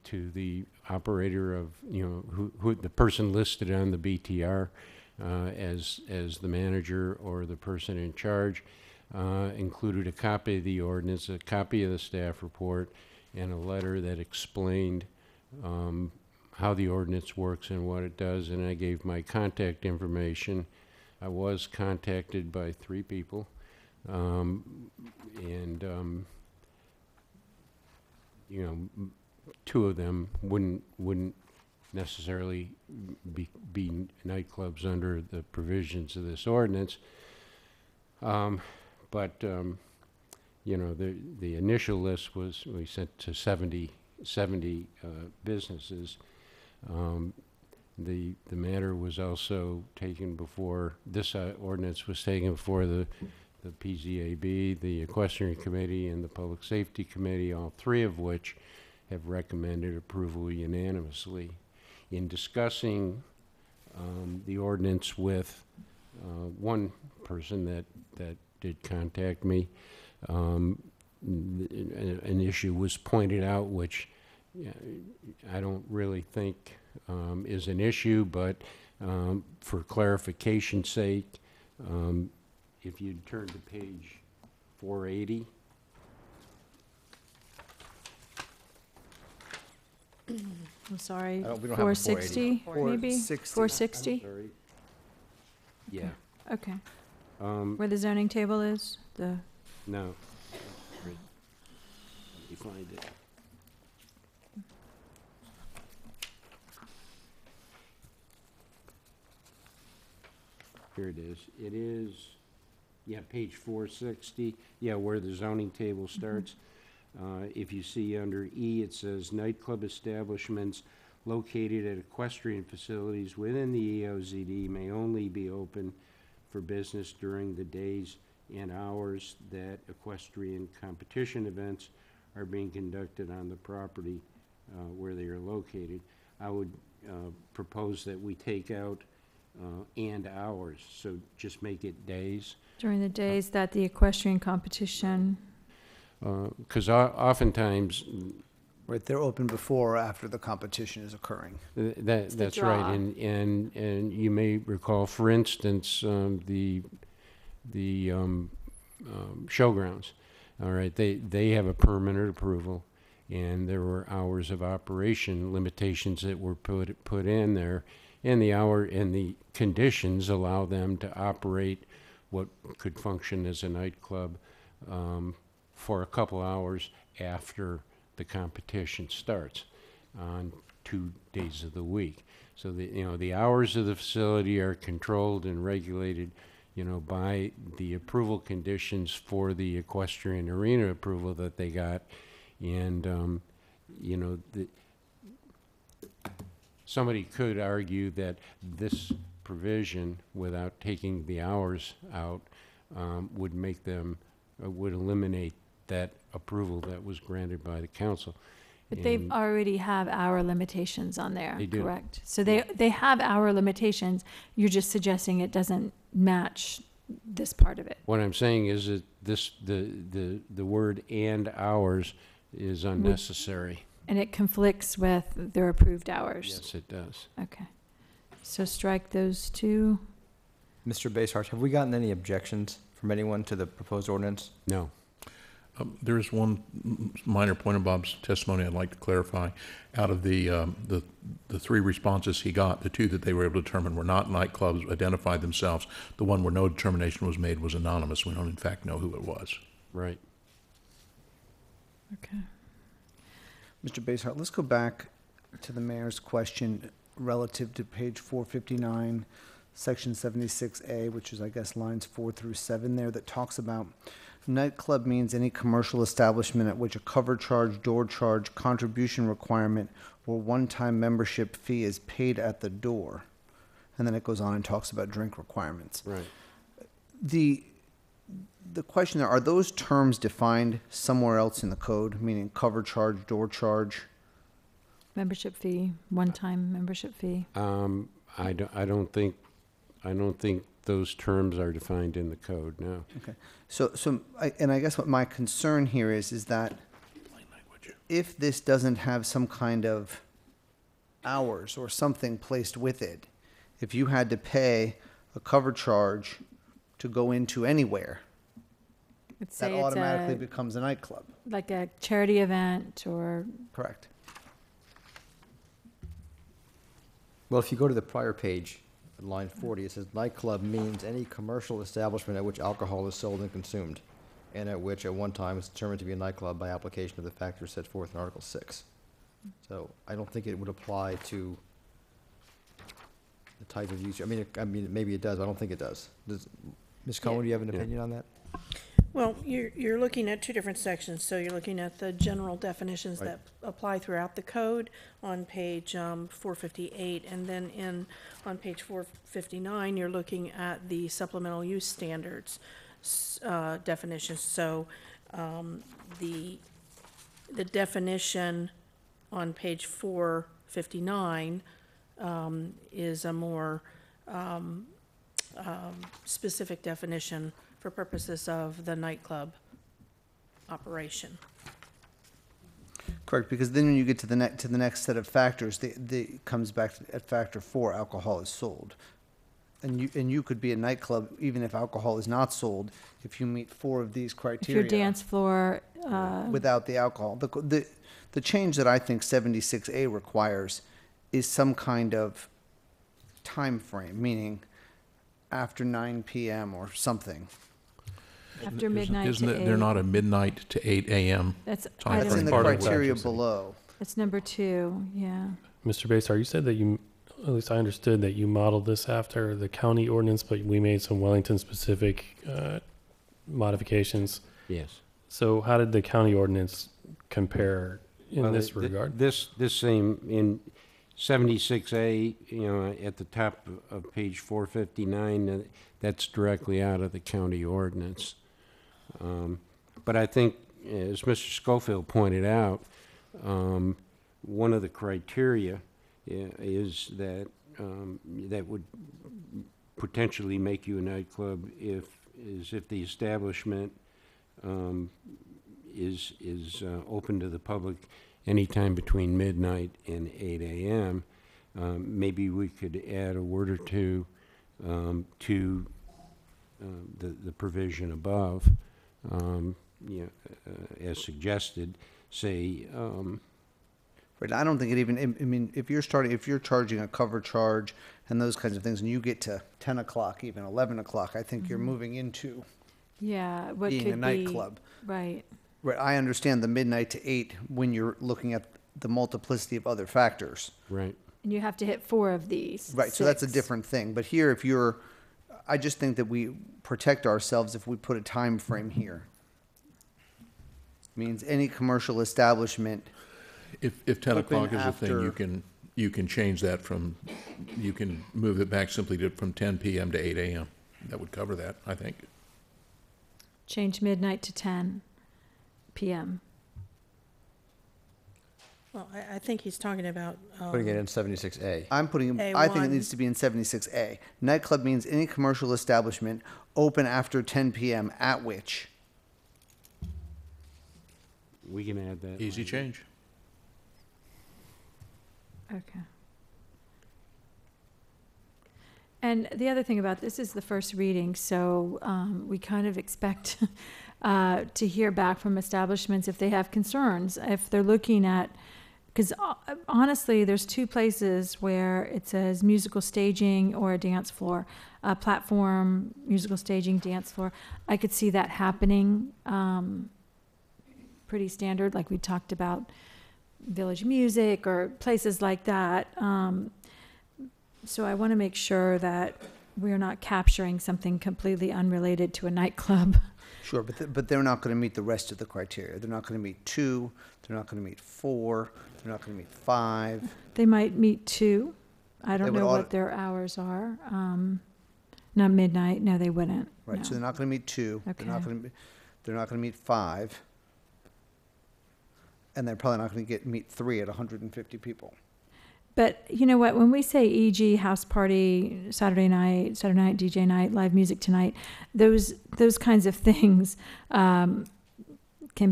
Speaker 11: to the operator of, who the person listed on the BTR as the manager or the person in charge, included a copy of the ordinance, a copy of the staff report, and a letter that explained how the ordinance works and what it does, and I gave my contact information. I was contacted by 3 people, and 2 of them wouldn't necessarily be nightclubs under the provisions of this ordinance. but, you know, the initial list was, we sent to 70 businesses. The matter was also taken before, this ordinance was taken before the PZAB, the Equestrian Committee, and the Public Safety Committee, all three of which have recommended approval unanimously. In discussing the ordinance with one person that did contact me, an issue was pointed out which I don't really think is an issue, but for clarification's sake, if you'd turn to page 480.
Speaker 1: I'm sorry,
Speaker 4: We don't have a
Speaker 1: 460,
Speaker 4: 480.
Speaker 1: maybe? 460?
Speaker 11: Sorry. Yeah.
Speaker 1: Okay. Where the zoning table is?
Speaker 11: No. Let me find it. Here it is. It is, yeah, page 460. Yeah, where the zoning table starts. If you see under E, it says nightclub establishments located at equestrian facilities within the EOZD may only be open for business during the days and hours that equestrian competition events are being conducted on the property where they are located. I would propose that we take out and hours, so just make it days.
Speaker 1: During the days that the equestrian competition,
Speaker 11: Because oftentimes,
Speaker 8: Right, they're open before or after the competition is occurring.
Speaker 11: that's right,
Speaker 1: draw.
Speaker 11: and you may recall, for instance, the showgrounds. All right, they have a permanent approval, and there were hours of operation limitations that were put in there, and the conditions allow them to operate what could function as a nightclub for a couple hours after the competition starts on 2 days of the week. So the hours of the facility are controlled and regulated, by the approval conditions for the equestrian arena approval that they got. And, somebody could argue that this provision, without taking the hours out, would make them, would eliminate that approval that was granted by the council.
Speaker 1: but they
Speaker 11: And
Speaker 1: already have hour limitations on there,
Speaker 11: They do.
Speaker 1: correct? So they have hour limitations, you're just suggesting it doesn't match this part of it.
Speaker 11: What I'm saying is that the word "and" hours is unnecessary.
Speaker 1: And it conflicts with their approved hours?
Speaker 11: Yes, it does.
Speaker 1: Okay. So strike those two.
Speaker 4: Mr. Basehart, have we gotten any objections from anyone to the proposed ordinance?
Speaker 11: No.
Speaker 2: There is one minor point of Bob's testimony I'd like to clarify. Out of the three responses he got, the two that they were able to determine were not nightclubs, identified themselves. The one where no determination was made was anonymous. We don't in fact know who it was.
Speaker 11: Right.
Speaker 1: Okay.
Speaker 8: Mr. Basehart, let's go back to the mayor's question relative to page 459, section 76A, which is, I guess, lines 4 through 7 there, that talks about nightclub means any commercial establishment at which a cover charge, door charge, contribution requirement, or one-time membership fee is paid at the door. And then it goes on and talks about drink requirements.
Speaker 11: Right.
Speaker 8: The question there, are those terms defined somewhere else in the code, meaning cover charge, door charge?
Speaker 1: Membership fee, one-time membership fee.
Speaker 11: I don't think those terms are defined in the code, no.
Speaker 8: Okay, I guess what my concern here is that if this doesn't have some kind of hours or something placed with it, if you had to pay a cover charge to go into anywhere,
Speaker 1: Let's
Speaker 8: that
Speaker 1: say it's
Speaker 8: automatically becomes a nightclub.
Speaker 1: like a charity event or,
Speaker 8: Correct.
Speaker 4: Well, if you go to the prior page, line 40, it says nightclub means any commercial establishment at which alcohol is sold and consumed, and at which at one time is determined to be a nightclub by application of the factors set forth in Article 6. So I don't think it would apply to the type of use. I mean, maybe it does. I don't think it does. Ms. Cohen,
Speaker 1: Yeah.
Speaker 4: do you have an
Speaker 11: Yeah.
Speaker 4: opinion on that?
Speaker 6: Well, you're looking at two different sections, so you're looking at the general definitions that apply throughout the code on page 458, and then on page 459, you're looking at the supplemental use standards definitions. So the definition on page 459 is a more specific definition for purposes of the nightclub operation.
Speaker 8: Correct, because then when you get to the next set of factors, the comes back at factor 4, alcohol is sold. And you could be a nightclub even if alcohol is not sold, if you meet 4 of these
Speaker 1: If
Speaker 8: criteria.
Speaker 1: your dance floor,
Speaker 8: Without the alcohol. The change that I think 76A requires is some kind of time frame, meaning after 9 p.m. or something.
Speaker 1: after midnight
Speaker 2: Isn't
Speaker 1: to
Speaker 2: it,
Speaker 1: 8.
Speaker 2: they're not a midnight to 8 a.m.
Speaker 1: That's
Speaker 2: time
Speaker 8: That's in the
Speaker 2: frame.
Speaker 5: Part of the
Speaker 8: criteria
Speaker 5: section.
Speaker 8: below.
Speaker 1: That's number 2, yeah.
Speaker 5: Mr. Basar, you said that at least I understood that you modeled this after the county ordinance, but we made some Wellington-specific modifications.
Speaker 11: Yes.
Speaker 5: So how did the county ordinance compare in
Speaker 11: Well,
Speaker 5: this regard?
Speaker 11: This same, in 76A, at the top of page 459, that's directly out of the county ordinance. But I think, as Mr. Schofield pointed out, one of the criteria is that that would potentially make you a nightclub if the establishment is open to the public anytime between midnight and 8 a.m. Maybe we could add a word or two to the provision above, as suggested. Say,
Speaker 8: Right, I don't think it even, I mean, if you're charging a cover charge and those kinds of things, and you get to 10 o'clock, even 11 o'clock, I think you're moving into
Speaker 1: Yeah, what
Speaker 8: being
Speaker 1: could
Speaker 8: a
Speaker 1: be.
Speaker 8: nightclub.
Speaker 1: Right.
Speaker 8: Right, I understand the midnight to 8 when you're looking at the multiplicity of other factors.
Speaker 11: right.
Speaker 1: And you have to hit 4 of these.
Speaker 8: Right, so that's a
Speaker 1: 6.
Speaker 8: different thing. But here, I just think that we protect ourselves if we put a time frame here. Means any commercial establishment.
Speaker 2: If 10
Speaker 8: Open
Speaker 2: o'clock is a thing,
Speaker 8: after-
Speaker 2: you can change that you can move it back simply from 10 p.m. to 8 a.m. That would cover that, I think.
Speaker 1: Change midnight to 10 p.m.
Speaker 6: Well, I think he's talking about.
Speaker 4: Putting it in 76A.
Speaker 8: I think it
Speaker 6: A1.
Speaker 8: needs to be in 76A. Nightclub means any commercial establishment open after 10 p.m. at which.
Speaker 11: We can add that.
Speaker 2: Easy change.
Speaker 1: Okay. And the other thing about this is the first reading, so we kind of expect to hear back from establishments if they have concerns, if they're looking at, because honestly, there's 2 places where it says musical staging or a dance floor, platform, musical staging, dance floor. I could see that happening, pretty standard, like we talked about Village Music or places like that. So I want to make sure that we're not capturing something completely unrelated to a nightclub.
Speaker 8: Sure, but they're not going to meet the rest of the criteria. They're not going to meet 2. They're not going to meet 4. They're not going to meet 5.
Speaker 1: They might meet 2. I don't
Speaker 8: They would
Speaker 1: know
Speaker 8: auto-
Speaker 1: what their hours are. Not midnight. No, they wouldn't.
Speaker 8: Right,
Speaker 1: No.
Speaker 8: so they're not going to meet 2.
Speaker 1: Okay.
Speaker 8: They're not going to meet 5. And they're probably not going to meet 3 at 150 people.
Speaker 1: But you know what? When we say e.g. house party, Saturday night, DJ night, live music tonight, those kinds of things can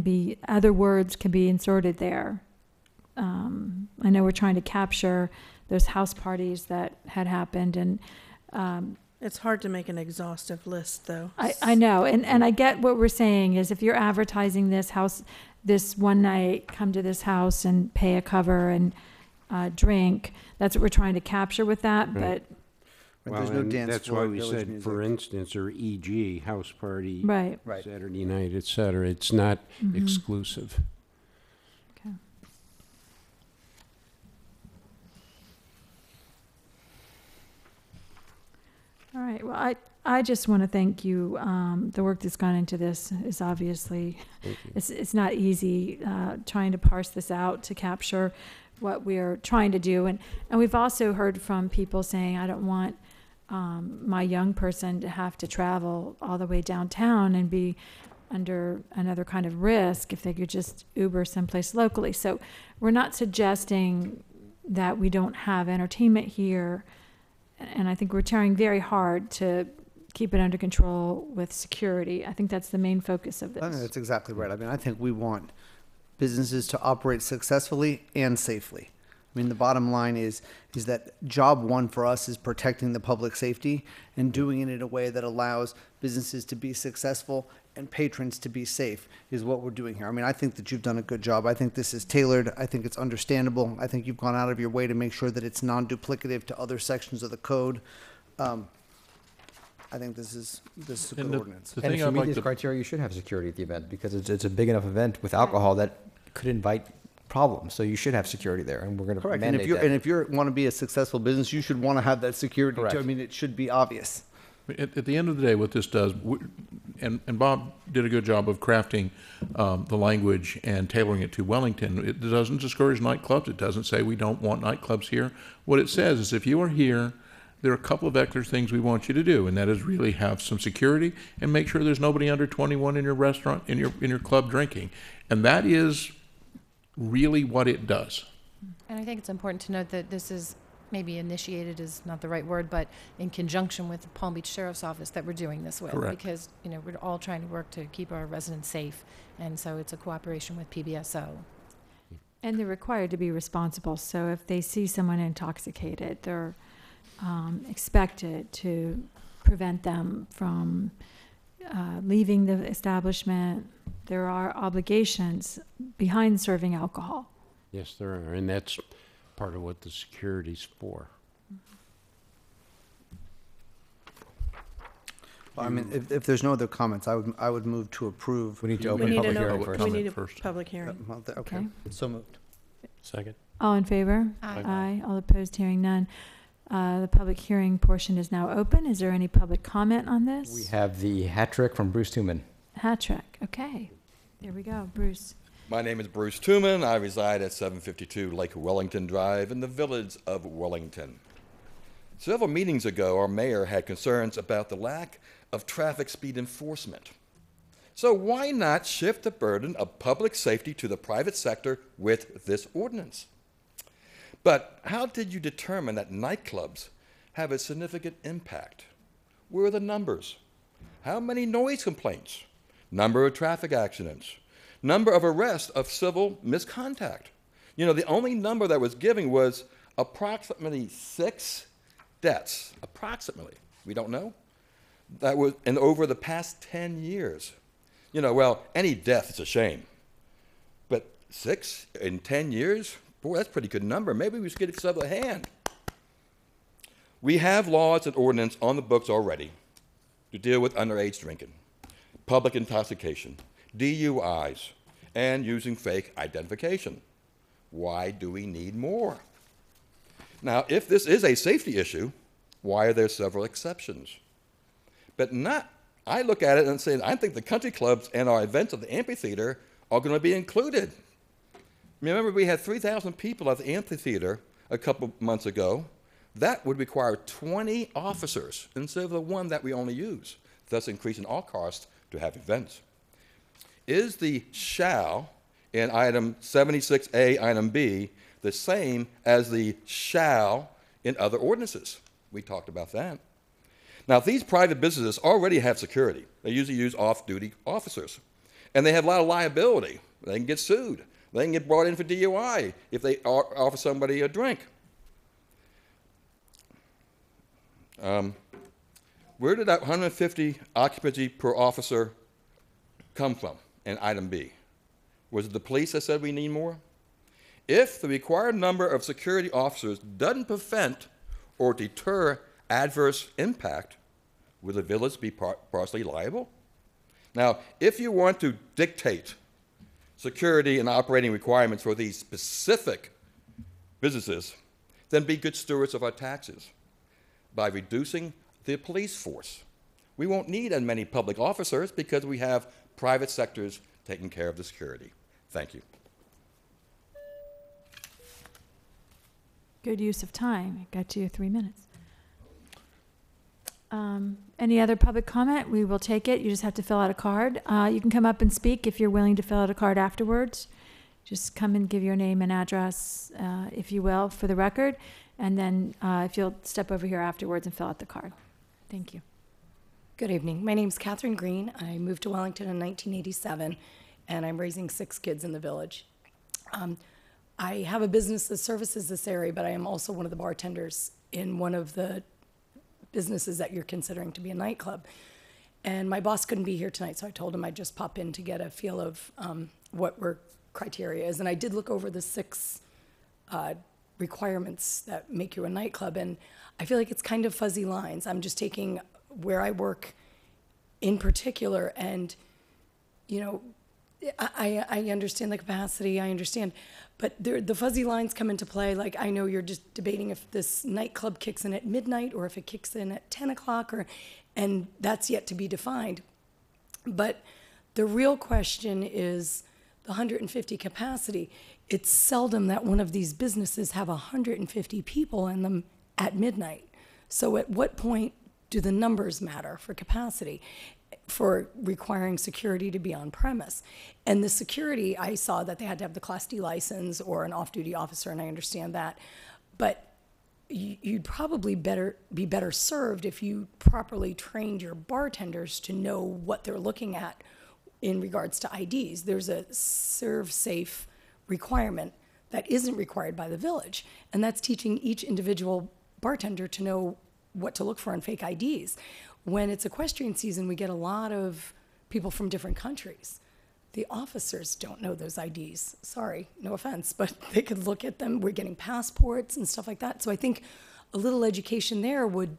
Speaker 1: be, other words can be inserted there. I know we're trying to capture those house parties that had happened, and
Speaker 6: It's hard to make an exhaustive list, though.
Speaker 1: I know, and I get what we're saying is if you're advertising this house, this one night, come to this house and pay a cover and drink. That's what we're trying to capture with that,
Speaker 11: Right.
Speaker 1: but
Speaker 8: There's no
Speaker 11: and
Speaker 8: dance
Speaker 11: that's
Speaker 8: floor,
Speaker 11: why we
Speaker 8: Village
Speaker 11: said,
Speaker 8: Music.
Speaker 11: for instance, or e.g., house party,
Speaker 1: right.
Speaker 8: Right.
Speaker 11: Saturday night, et cetera. It's not exclusive.
Speaker 1: Okay. All right, well, I just want to thank you. The work that's gone into this is obviously, it's not easy trying to parse this out to capture what we're trying to do. And we've also heard from people saying, I don't want my young person to have to travel all the way downtown and be under another kind of risk if they could just Uber someplace locally. So we're not suggesting that we don't have entertainment here. And I think we're trying very hard to keep it under control with security. I think that's the main focus of this.
Speaker 8: I think that's exactly right. I mean, I think we want businesses to operate successfully and safely. I mean, the bottom line is that job one for us is protecting the public safety and doing it in a way that allows businesses to be successful and patrons to be safe is what we're doing here. I mean, I think that you've done a good job. I think this is tailored. I think it's understandable. I think you've gone out of your way to make sure that it's non-duplicative to other sections of the code. I think this is a good ordinance.
Speaker 2: The
Speaker 4: And
Speaker 2: thing
Speaker 4: if you
Speaker 2: I'd
Speaker 4: meet
Speaker 2: like
Speaker 4: these
Speaker 2: to,
Speaker 4: criteria, you should have security at the event because it's a big enough event with alcohol that could invite problems. So you should have security there, and we're going to
Speaker 8: Correct. And
Speaker 4: mandate that.
Speaker 8: if you want to be a successful business, you should want to have that security
Speaker 4: Correct.
Speaker 8: too. I mean, it should be obvious.
Speaker 2: at the end of the day, what this does, and Bob did a good job of crafting the language and tailoring it to Wellington. It doesn't discourage nightclubs. It doesn't say we don't want nightclubs here. What it says is if you are here, there are a couple of extra things we want you to do, and that is really have some security and make sure there's nobody under 21 in your restaurant, in your club drinking. And that is really what it does.
Speaker 12: And I think it's important to note that this is maybe initiated is not the right word, but in conjunction with the Palm Beach Sheriff's Office that we're doing this with.
Speaker 2: Correct.
Speaker 12: Because, we're all trying to work to keep our residents safe. And so it's a cooperation with PBSO.
Speaker 1: And they're required to be responsible. So if they see someone intoxicated, they're expected to prevent them from leaving the establishment. There are obligations behind serving alcohol.
Speaker 11: Yes, there are, and that's part of what the security's for.
Speaker 8: Well, I mean, if there's no other comments, I would move to approve.
Speaker 4: We need to
Speaker 2: We
Speaker 4: open
Speaker 6: need
Speaker 4: a public
Speaker 6: to
Speaker 4: hearing
Speaker 6: know-
Speaker 4: first.
Speaker 6: We
Speaker 2: Comment
Speaker 6: need a
Speaker 2: first.
Speaker 6: public hearing.
Speaker 8: Okay,
Speaker 1: Okay.
Speaker 8: so moved.
Speaker 5: Second.
Speaker 1: All in favor?
Speaker 12: Aye.
Speaker 1: Aye. All opposed, hearing none. The public hearing portion is now open. Is there any public comment on this?
Speaker 4: We have the hat trick from Bruce Tuman.
Speaker 1: Hat trick. Okay. There we go. Bruce.
Speaker 9: My name is Bruce Tuman. I reside at 752 Lake Wellington Drive in the village of Wellington. Several meetings ago, our mayor had concerns about the lack of traffic speed enforcement. So why not shift the burden of public safety to the private sector with this ordinance? But how did you determine that nightclubs have a significant impact? Where are the numbers? How many noise complaints? Number of traffic accidents? Number of arrests of civil misconduct? The only number that was given was approximately 6 deaths. Approximately. We don't know. That was in over the past 10 years. Well, any death is a shame. But 6 in 10 years? Boy, that's a pretty good number. Maybe we should get each other a hand. We have laws and ordinance on the books already to deal with underage drinking, public intoxication, DUIs, and using fake identification. Why do we need more? Now, if this is a safety issue, why are there several exceptions? But I look at it and say, I think the country clubs and our events at the amphitheater are going to be included. Remember, we had 3,000 people at the amphitheater a couple months ago. That would require 20 officers instead of the one that we only use, thus increasing our costs to have events. Is the shall in item 76A, item B, the same as the shall in other ordinances? We talked about that. Now, these private businesses already have security. They usually use off-duty officers. And they have a lot of liability. They can get sued. They can get brought in for DUI if they offer somebody a drink. Where did that 150 occupancy per officer come from in item B? Was it the police that said we need more? If the required number of security officers doesn't prevent or deter adverse impact, will the village be partially liable? Now, if you want to dictate security and operating requirements for these specific businesses, then be good stewards of our taxes by reducing the police force. We won't need as many public officers because we have private sectors taking care of the security. Thank you.
Speaker 1: Good use of time. It got to you 3 minutes. Any other public comment? We will take it. You just have to fill out a card. You can come up and speak if you're willing to fill out a card afterwards. Just come and give your name and address, if you will, for the record. And then if you'll step over here afterwards and fill out the card. Thank you.
Speaker 13: Good evening. My name's Catherine Green. I moved to Wellington in 1987, and I'm raising 6 kids in the village. I have a business that services this area, but I am also one of the bartenders in one of the businesses that you're considering to be a nightclub. And my boss couldn't be here tonight, so I told him I'd just pop in to get a feel of what our criteria is. And I did look over the 6 requirements that make you a nightclub, and I feel like it's kind of fuzzy lines. I'm just taking where I work in particular, and, you know, I understand the capacity, I understand, but the fuzzy lines come into play. Like, I know you're just debating if this nightclub kicks in at midnight or if it kicks in at 10 o'clock, and that's yet to be defined. But the real question is the 150 capacity. It's seldom that one of these businesses have 150 people in them at midnight. So at what point do the numbers matter for capacity, for requiring security to be on premise? And the security, I saw that they had to have the Class D license or an off-duty officer, and I understand that. But you'd probably be better served if you properly trained your bartenders to know what they're looking at in regards to IDs. There's a serve safe requirement that isn't required by the village, and that's teaching each individual bartender to know what to look for on fake IDs. When it's equestrian season, we get a lot of people from different countries. The officers don't know those IDs. Sorry, no offense, but they could look at them. We're getting passports and stuff like that. So I think a little education there would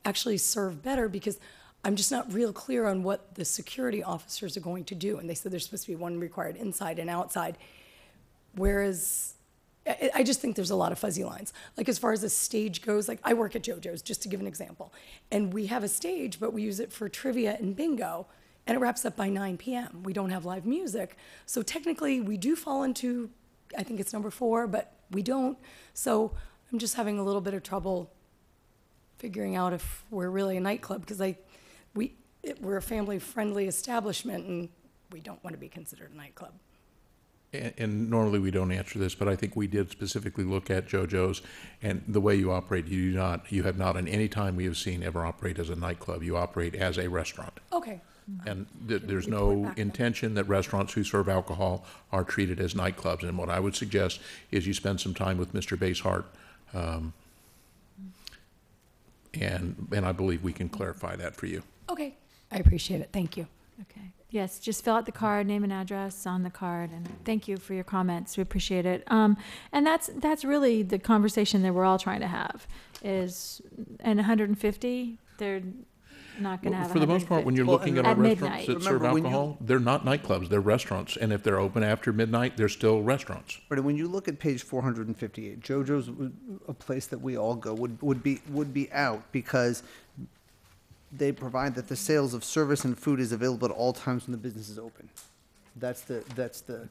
Speaker 13: actually serve better, because I'm just not real clear on what the security officers are going to do. And they said there's supposed to be one required inside and outside. Whereas I just think there's a lot of fuzzy lines. Like, as far as a stage goes, like, I work at JoJo's, just to give an example. And we have a stage, but we use it for trivia and bingo, and it wraps up by 9 p.m. We don't have live music. So technically, we do fall into, I think it's number 4, but we don't. So I'm just having a little bit of trouble figuring out if we're really a nightclub, because we're a family-friendly establishment, and we don't want to be considered a nightclub.
Speaker 2: And normally we don't answer this, but I think we did specifically look at JoJo's, and the way you operate, you have not in any time we have seen ever operate as a nightclub. You operate as a restaurant.
Speaker 13: Okay.
Speaker 2: And there's no intention that restaurants who serve alcohol are treated as nightclubs. And what I would suggest is you spend some time with Mr. Basehart, and I believe we can clarify that for you.
Speaker 13: Okay. I appreciate it. Thank you.
Speaker 1: Okay. Yes, just fill out the card, name and address on the card, and thank you for your comments. We appreciate it. And that's really the conversation that we're all trying to have is, and 150, they're not going to have
Speaker 2: For the most part, when you're looking at
Speaker 1: at
Speaker 2: restaurants
Speaker 1: midnight.
Speaker 2: that serve alcohol, they're not nightclubs, they're restaurants. And if they're open after midnight, they're still restaurants.
Speaker 8: But when you look at page 458, JoJo's, a place that we all go, would be out, because they provide that the sales of service and food is available at all times when the business is open. That's the.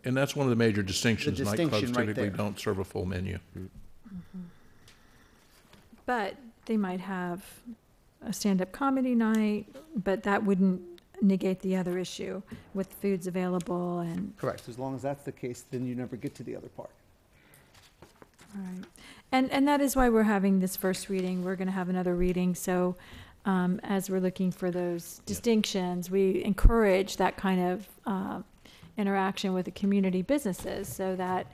Speaker 2: And that's one of the major distinctions.
Speaker 8: The distinction
Speaker 2: Nightclubs
Speaker 8: right
Speaker 2: typically
Speaker 8: there.
Speaker 2: don't serve a full menu.
Speaker 1: But they might have a stand-up comedy night, but that wouldn't negate the other issue with foods available and.
Speaker 8: Correct. As long as that's the case, then you never get to the other part.
Speaker 1: All right. And that is why we're having this first reading. We're going to have another reading. So as we're looking for those distinctions, we encourage that kind of interaction with the community businesses so that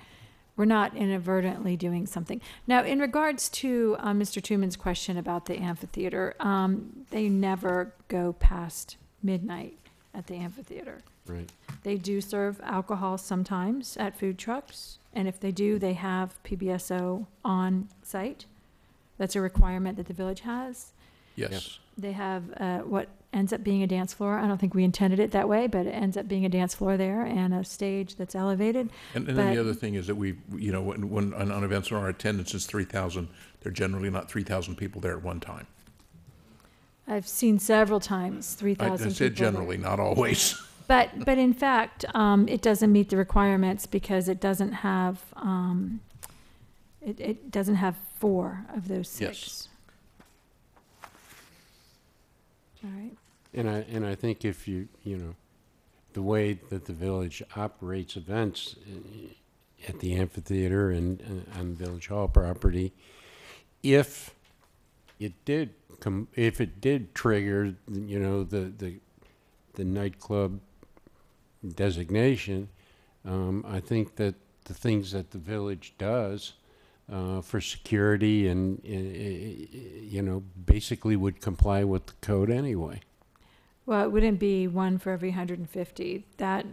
Speaker 1: we're not inadvertently doing something. Now, in regards to Mr. Tooman's question about the amphitheater, they never go past midnight at the amphitheater.
Speaker 11: Right.
Speaker 1: They do serve alcohol sometimes at food trucks, and if they do, they have PBSO on site. That's a requirement that the village has.
Speaker 2: Yes.
Speaker 1: They have what ends up being a dance floor. I don't think we intended it that way, but it ends up being a dance floor there and a stage that's elevated.
Speaker 2: And then the other thing is that when on events where our attendance is 3,000, there are generally not 3,000 people there at one time.
Speaker 1: I've seen several times, 3,000
Speaker 2: I
Speaker 1: people.
Speaker 2: said
Speaker 1: there.
Speaker 2: generally, not always.
Speaker 1: But in fact, it doesn't meet the requirements because it doesn't have, it doesn't have 4 of those 6.
Speaker 2: Yes.
Speaker 1: All right.
Speaker 11: And I think if you know, the way that the village operates events at the amphitheater and on Village Hall property, if it did trigger, you know, the nightclub designation, I think that the things that the village does for security and you know, basically would comply with the code anyway.
Speaker 1: Well, it wouldn't be 1 for every 150. That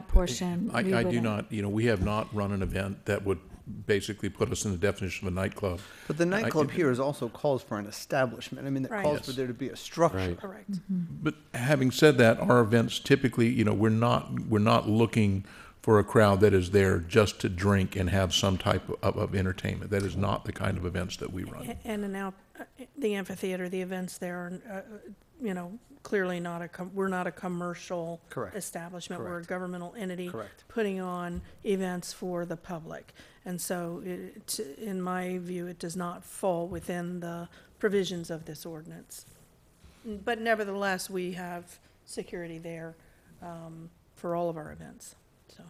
Speaker 1: portion.
Speaker 2: I
Speaker 1: we
Speaker 2: do
Speaker 1: wouldn't.
Speaker 2: not, you know, we have not run an event that would basically put us in the definition of a nightclub.
Speaker 8: But the nightclub here is also calls for an establishment. I mean, it
Speaker 6: Right.
Speaker 8: calls
Speaker 2: Yes.
Speaker 8: for there to be a structure.
Speaker 11: Right.
Speaker 6: Correct.
Speaker 2: But having said that, our events typically, you know, we're not looking for a crowd that is there just to drink and have some type of entertainment. That is not the kind of events that we run.
Speaker 6: And now, the amphitheater, the events there are, you know, clearly not we're not a commercial
Speaker 8: Correct.
Speaker 6: establishment. We're a
Speaker 8: Correct.
Speaker 6: governmental entity
Speaker 8: Correct.
Speaker 6: putting on events for the public. And so, in my view, it does not fall within the provisions of this ordinance. But nevertheless, we have security there for all of our events, so.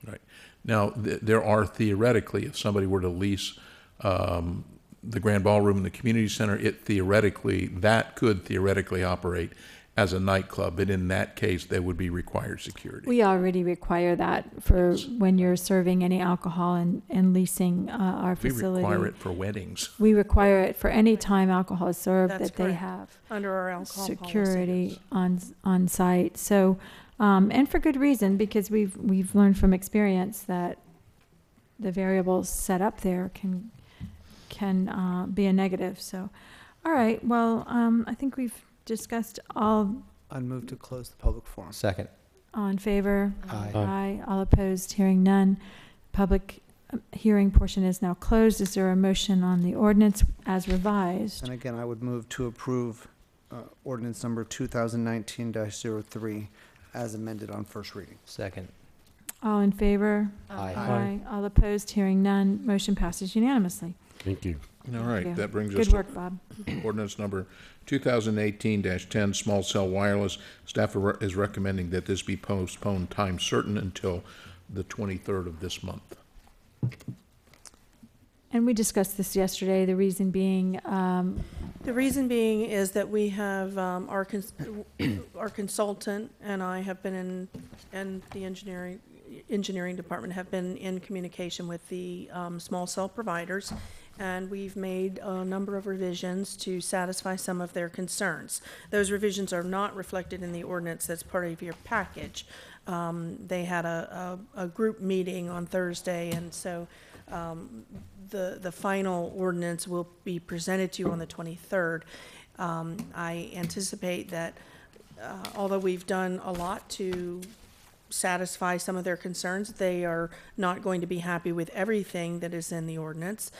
Speaker 2: Right. Now, there are theoretically, if somebody were to lease the Grand Ballroom in the community center, that could theoretically operate as a nightclub, but in that case, there would be required security.
Speaker 1: We already require that for when you're serving any alcohol and leasing our
Speaker 2: We
Speaker 1: facility.
Speaker 2: require it for weddings.
Speaker 1: We require it for any time alcohol is served
Speaker 6: That's
Speaker 1: that they
Speaker 6: correct.
Speaker 1: have
Speaker 6: Under our alcohol policy.
Speaker 1: security on site. So, and for good reason, because we've learned from experience that the variables set up there can be a negative. So, all right. Well, I think we've discussed all.
Speaker 8: I'd move to close the public forum.
Speaker 4: Second.
Speaker 1: All in favor?
Speaker 8: Aye.
Speaker 1: Aye. All opposed? Hearing none. Public hearing portion is now closed. Is there a motion on the ordinance as revised?
Speaker 8: And again, I would move to approve ordinance number 2019-03 as amended on first reading.
Speaker 4: Second.
Speaker 1: All in favor?
Speaker 4: Aye.
Speaker 1: Aye. All opposed? Hearing none. Motion passes unanimously.
Speaker 11: Thank you.
Speaker 2: All
Speaker 1: Thank
Speaker 2: right,
Speaker 1: you.
Speaker 2: that brings us
Speaker 1: Good
Speaker 2: to
Speaker 1: work, Bob.
Speaker 2: ordinance number 2018-10, small cell wireless. Staff is recommending that this be postponed time certain until the 23rd of this month.
Speaker 1: And we discussed this yesterday, the reason being,
Speaker 6: The reason being is that we have, our consultant and I have been and the engineering department have been in communication with the small cell providers, and we've made a number of revisions to satisfy some of their concerns. Those revisions are not reflected in the ordinance that's part of your package. They had a group meeting on Thursday, and so the final ordinance will be presented to you on the 23rd. I anticipate that although we've done a lot to satisfy some of their concerns, they are not going to be happy with everything that is in the ordinance.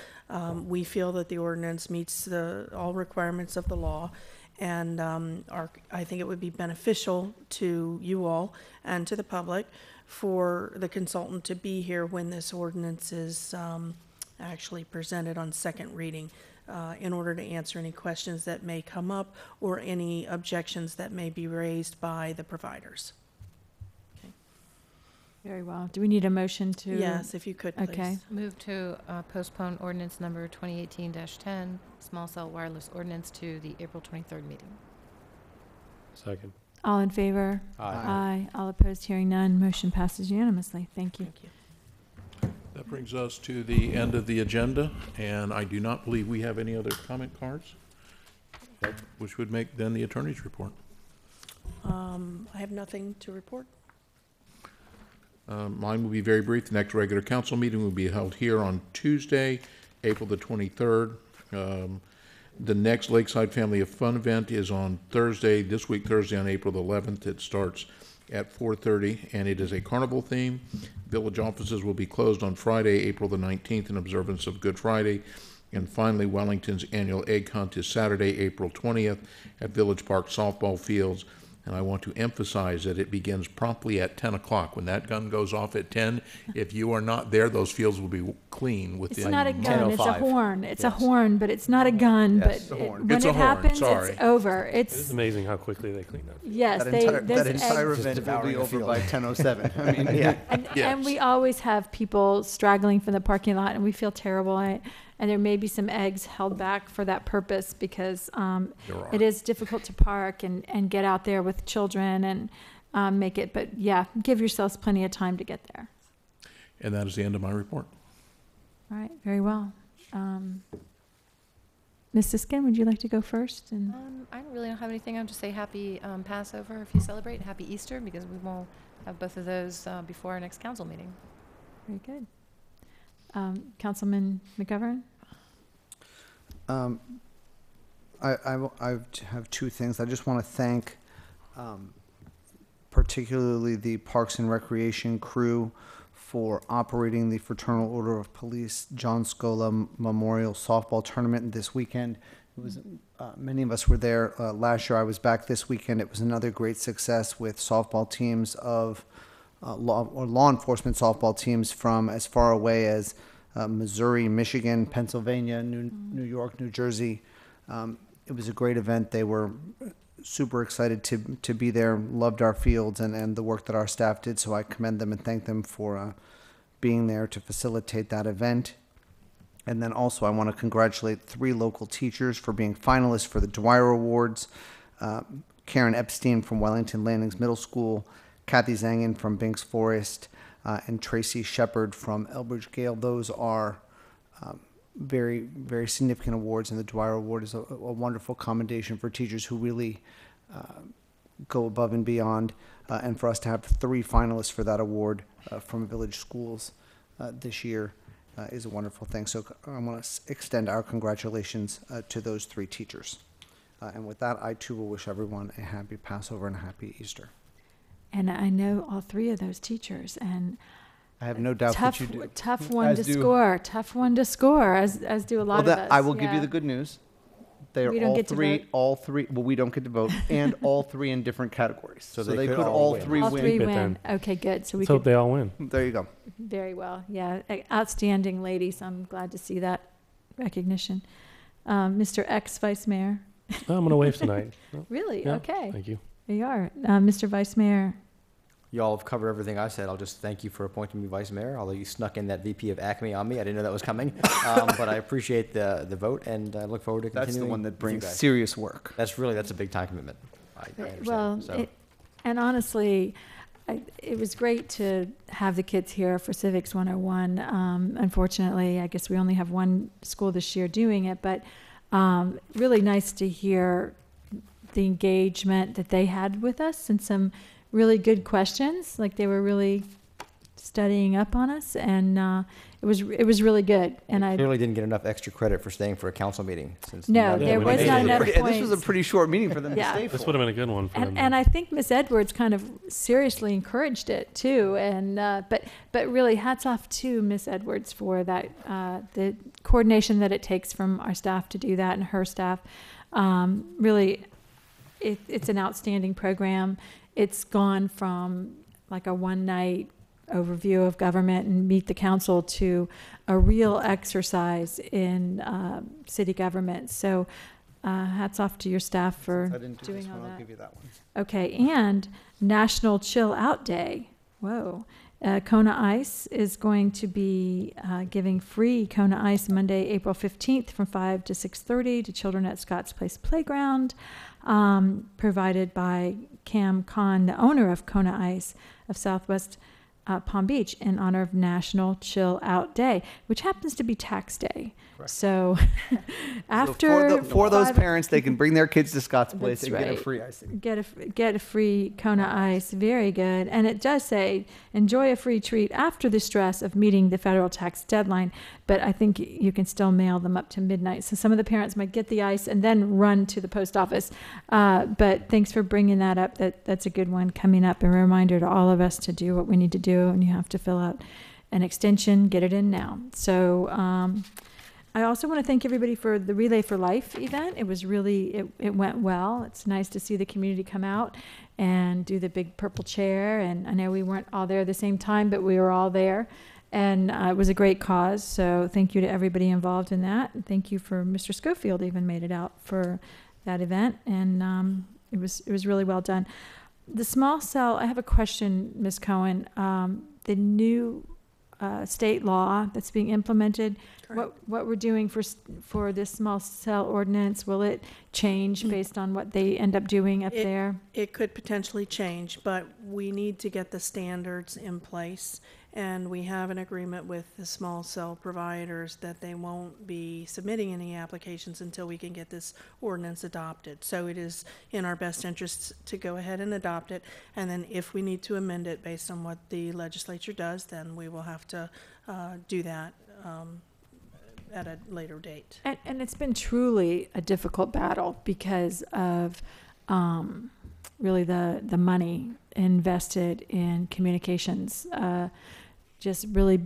Speaker 6: We feel that the ordinance meets all requirements of the law, and I think it would be beneficial to you all and to the public for the consultant to be here when this ordinance is actually presented on second reading in order to answer any questions that may come up or any objections that may be raised by the providers.
Speaker 1: very well. Do we need a motion to?
Speaker 6: Yes, if you could, please.
Speaker 1: Okay.
Speaker 12: Move to postpone ordinance number 2018-10, small cell wireless ordinance to the April 23rd meeting.
Speaker 5: Second.
Speaker 1: All in favor? Aye. All opposed? Hearing none. Motion passes unanimously. Thank you.
Speaker 6: Thank you.
Speaker 2: That brings us to the end of the agenda, and I do not believe we have any other comment cards, which would make then the attorney's report.
Speaker 6: I have nothing to report.
Speaker 2: Mine will be very brief. The next regular council meeting will be held here on Tuesday, April the 23rd. The next Lakeside Family of Fun event is on Thursday, this week, Thursday on April the 11th. It starts at 4:30, and it is a carnival theme. Village offices will be closed on Friday, April the 19th, in observance of Good Friday. And finally, Wellington's annual egg hunt is Saturday, April 20th at Village Park softball fields. And I want to emphasize that it begins promptly at 10 o'clock. When that gun goes off at 10, if you are not there, those fields will be clean within.
Speaker 1: It's not a gun, it's a
Speaker 4: 10:05.
Speaker 1: horn. It's a
Speaker 4: Yes.
Speaker 1: horn, but it's not a gun,
Speaker 4: Yes.
Speaker 1: but
Speaker 4: It's a
Speaker 1: it-
Speaker 4: horn.
Speaker 1: when
Speaker 2: It's a
Speaker 1: it
Speaker 2: horn,
Speaker 1: happens,
Speaker 2: sorry.
Speaker 1: it's over.
Speaker 5: It is
Speaker 1: It's,
Speaker 5: amazing how quickly they clean up.
Speaker 1: yes,
Speaker 8: That
Speaker 1: they,
Speaker 8: entire,
Speaker 1: those
Speaker 8: that entire
Speaker 1: eggs.
Speaker 8: event will
Speaker 4: devouring
Speaker 8: be
Speaker 4: a
Speaker 8: over
Speaker 4: field.
Speaker 8: by 10:07. I mean, yeah.
Speaker 1: And
Speaker 2: Yes.
Speaker 1: we always have people straggling from the parking lot, and we feel terrible. And there may be some eggs held back for that purpose because
Speaker 2: There are.
Speaker 1: it is difficult to park and get out there with children and make it. But yeah, give yourselves plenty of time to get there.
Speaker 2: And that is the end of my report.
Speaker 1: All right, very well. Ms. Siskin, would you like to go first? And
Speaker 12: I really don't have anything. I'll just say happy Passover if you celebrate, and happy Easter because we will have both of those before our next council meeting.
Speaker 1: very good. Councilman McGovern?
Speaker 8: I have two things. I just want to thank particularly the Parks and Recreation crew for operating the Fraternal Order of Police John Scola Memorial Softball Tournament this weekend. It was many of us were there last year. I was back this weekend. It was another great success with softball teams of law enforcement softball teams from as far away as Missouri, Michigan, Pennsylvania, New York, New Jersey. It was a great event. They were super excited to be there, loved our fields and the work that our staff did. So I commend them and thank them for being there to facilitate that event. And then also I want to congratulate 3 local teachers for being finalists for the Dwyer Awards. Karen Epstein from Wellington Landings Middle School, Kathy Zangen from Binks Forest, and Tracy Shepard from Elbridge Gale. Those are very, very significant awards, and the Dwyer Award is a wonderful commendation for teachers who really go above and beyond. And for us to have 3 finalists for that award from village schools this year is a wonderful thing. So I want to extend our congratulations to those 3 teachers. And with that, I too will wish everyone a happy Passover and a happy Easter.
Speaker 1: And I know all 3 of those teachers, and
Speaker 8: I have no doubt
Speaker 1: tough,
Speaker 8: that you do.
Speaker 1: tough one
Speaker 8: As
Speaker 1: to
Speaker 8: do-
Speaker 1: score. Tough one to score, as do a lot of us.
Speaker 8: I will give
Speaker 1: yeah.
Speaker 8: you the good news. They
Speaker 1: We
Speaker 8: are
Speaker 1: don't
Speaker 8: all
Speaker 1: get to
Speaker 8: three,
Speaker 1: vote.
Speaker 8: all 3. Well, we don't get to vote, and all 3 in different categories. So
Speaker 4: they
Speaker 8: they
Speaker 4: could
Speaker 8: could
Speaker 4: all
Speaker 8: all
Speaker 4: win.
Speaker 8: 3
Speaker 1: All
Speaker 8: win.
Speaker 1: 3
Speaker 5: Keep it
Speaker 1: win.
Speaker 5: then.
Speaker 1: Okay, good. So we
Speaker 5: Let's hope
Speaker 1: could
Speaker 5: they all win.
Speaker 8: There you go.
Speaker 1: very well. Yeah, outstanding ladies. I'm glad to see that recognition. Mr. X Vice Mayor.
Speaker 5: I'm going to wave tonight. No,
Speaker 1: Really?
Speaker 5: yeah,
Speaker 1: Okay.
Speaker 5: Thank you.
Speaker 1: There you are. Mr. Vice Mayor.
Speaker 4: Y'all have covered everything I said. I'll just thank you for appointing me vice mayor, although you snuck in that VP of Acme on me. I didn't know that was coming. But I appreciate the vote, and I look forward to continuing.
Speaker 8: That's the one that
Speaker 4: with you
Speaker 8: brings
Speaker 4: guys.
Speaker 8: serious work.
Speaker 4: That's a big time commitment. I understand.
Speaker 1: Well,
Speaker 4: So,
Speaker 1: and honestly, it was great to have the kids here for Civics 101. Unfortunately, I guess we only have one school this year doing it, but really nice to hear the engagement that they had with us and some really good questions. Like they were really studying up on us, and it was really good. And I
Speaker 4: clearly didn't get enough extra credit for staying for a council meeting. Since
Speaker 1: No,
Speaker 4: none of
Speaker 1: there
Speaker 4: them
Speaker 1: was
Speaker 4: made
Speaker 1: not
Speaker 4: it.
Speaker 1: enough
Speaker 8: And this was a
Speaker 1: points.
Speaker 8: pretty short meeting for them
Speaker 1: Yeah.
Speaker 8: to stay
Speaker 5: This
Speaker 8: for.
Speaker 5: would have been a good one for them.
Speaker 1: And I think Miss Edwards kind of seriously encouraged it too, and but really hats off to Miss Edwards for that the coordination that it takes from our staff to do that and her staff. Really, it's an outstanding program. It's gone from like a one-night overview of government and meet the council to a real exercise in city government. So hats off to your staff for
Speaker 8: I didn't do
Speaker 1: doing
Speaker 8: this
Speaker 1: all
Speaker 8: one, I'll
Speaker 1: that.
Speaker 8: give you that one.
Speaker 1: Okay, and National Chill Out Day. Whoa. Kona Ice is going to be giving free Kona Ice Monday, April 15th from 5 to 6:30 to children at Scott's Place Playground, provided by Cam Khan, the owner of Kona Ice of Southwest Palm Beach, in honor of National Chill Out Day, which happens to be tax day. So after
Speaker 8: for those
Speaker 1: 5
Speaker 8: parents, they can bring their kids to Scott's Place
Speaker 1: That's
Speaker 8: and get a
Speaker 1: right.
Speaker 8: free icing.
Speaker 1: get a free Kona Ice. Very good. And it does say, enjoy a free treat after the stress of meeting the federal tax deadline. But I think you can still mail them up to midnight. So some of the parents might get the ice and then run to the post office. But thanks for bringing that up. That's a good one coming up. A reminder to all of us to do what we need to do. And you have to fill out an extension, get it in now. So I also want to thank everybody for the Relay for Life event. It was really, it went well. It's nice to see the community come out and do the big purple chair. And I know we weren't all there at the same time, but we were all there. And it was a great cause. So thank you to everybody involved in that. And thank you for Mr. Schofield even made it out for that event. And it was really well done. The small cell, I have a question, Ms. Cohen. The new state law that's being implemented, what we're doing for this small cell ordinance, will it change based on what they end up doing up there?
Speaker 6: It could potentially change, but we need to get the standards in place. And we have an agreement with the small cell providers that they won't be submitting any applications until we can get this ordinance adopted. So it is in our best interests to go ahead and adopt it. And then if we need to amend it based on what the legislature does, then we will have to do that at a later date.
Speaker 1: And it's been truly a difficult battle because of really the money invested in communications. Just really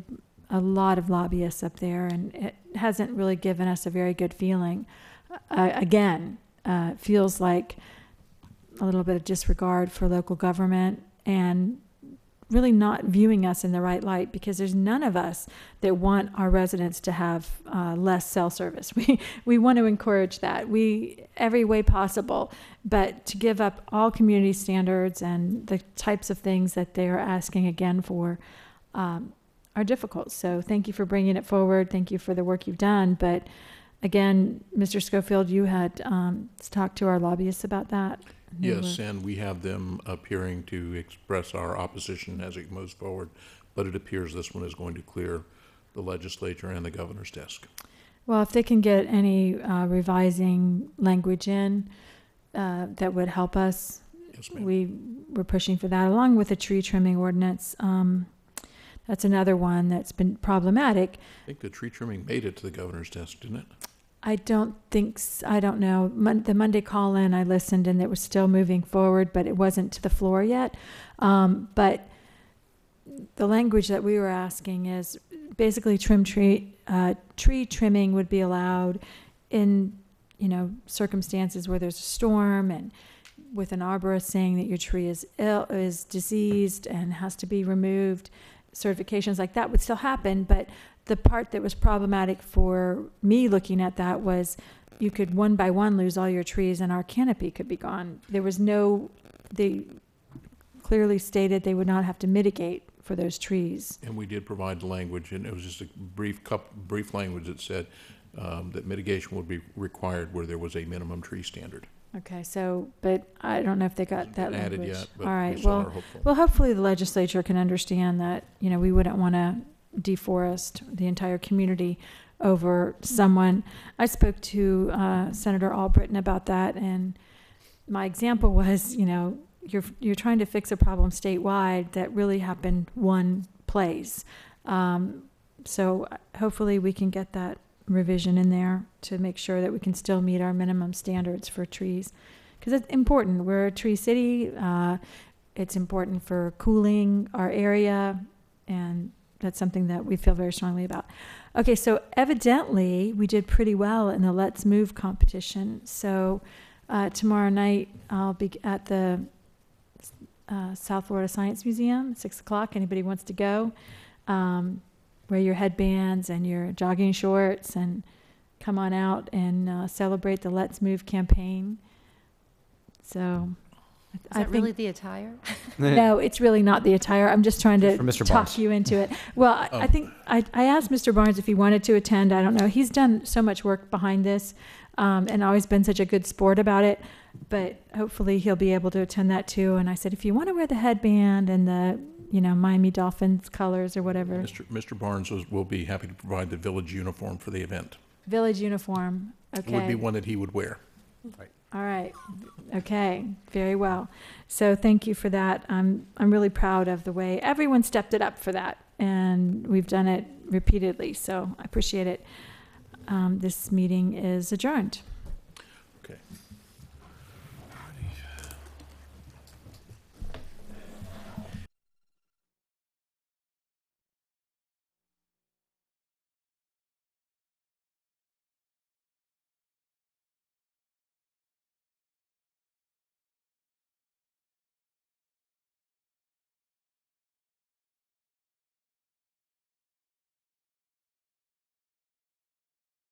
Speaker 1: a lot of lobbyists up there, and it hasn't really given us a very good feeling. Again, feels like a little bit of disregard for local government and really not viewing us in the right light, because there's none of us that want our residents to have less cell service. We want to encourage that every way possible, but to give up all community standards and the types of things that they are asking again for are difficult. So thank you for bringing it forward. Thank you for the work you've done. But again, Mr. Schofield, you had talked to our lobbyists about that.
Speaker 2: Yes, and we have them appearing to express our opposition as it moves forward, but it appears this one is going to clear the legislature and the governor's desk.
Speaker 1: Well, if they can get any revising language in, that would help us.
Speaker 2: Yes, ma'am.
Speaker 1: We're pushing for that, along with the tree trimming ordinance. That's another one that's been problematic.
Speaker 2: I think the tree trimming made it to the governor's desk, didn't it?
Speaker 1: I don't think, I don't know. The Monday call-in, I listened, and it was still moving forward, but it wasn't to the floor yet. But the language that we were asking is basically tree trimming would be allowed in, circumstances where there's a storm, and with an arborist saying that your tree is diseased and has to be removed. Certifications like that would still happen, but the part that was problematic for me looking at that was you could one by one lose all your trees and our canopy could be gone. They clearly stated they would not have to mitigate for those trees.
Speaker 2: And we did provide the language, and it was just a brief language that said that mitigation would be required where there was a minimum tree standard.
Speaker 1: Okay, but I don't know if they got that
Speaker 2: added
Speaker 1: language.
Speaker 2: yet, but
Speaker 1: all right,
Speaker 2: we still are hopeful.
Speaker 1: well, hopefully the legislature can understand that, we wouldn't want to deforest the entire community over someone. I spoke to Senator Albritton about that, and my example was, you're trying to fix a problem statewide that really happened one place. So hopefully we can get that revision in there to make sure that we can still meet our minimum standards for trees, because it's important. We're a tree city. It's important for cooling our area, and that's something that we feel very strongly about. Okay, so evidently we did pretty well in the Let's Move competition. So tomorrow night I'll be at the South Florida Science Museum at 6 o'clock. Anybody wants to go? Wear your headbands and your jogging shorts and come on out and celebrate the Let's Move campaign. So
Speaker 12: Is that really the attire?
Speaker 1: No, it's really not the attire. I'm just trying to
Speaker 4: Mr.
Speaker 1: talk
Speaker 4: Barnes.
Speaker 1: you into it. Well, I think I asked Mr. Barnes if he wanted to attend. I don't know. He's done so much work behind this and always been such a good sport about it. But hopefully he'll be able to attend that too. And I said, if you want to wear the headband and the Miami Dolphins colors or whatever.
Speaker 2: Mr. Barnes will be happy to provide the village uniform for the event.
Speaker 1: Village uniform. Okay.
Speaker 2: Would be one that he would wear.
Speaker 4: Right.
Speaker 1: All right. Okay. Very well. So thank you for that. I'm really proud of the way everyone stepped it up for that, and we've done it repeatedly. So I appreciate it. This meeting is adjourned.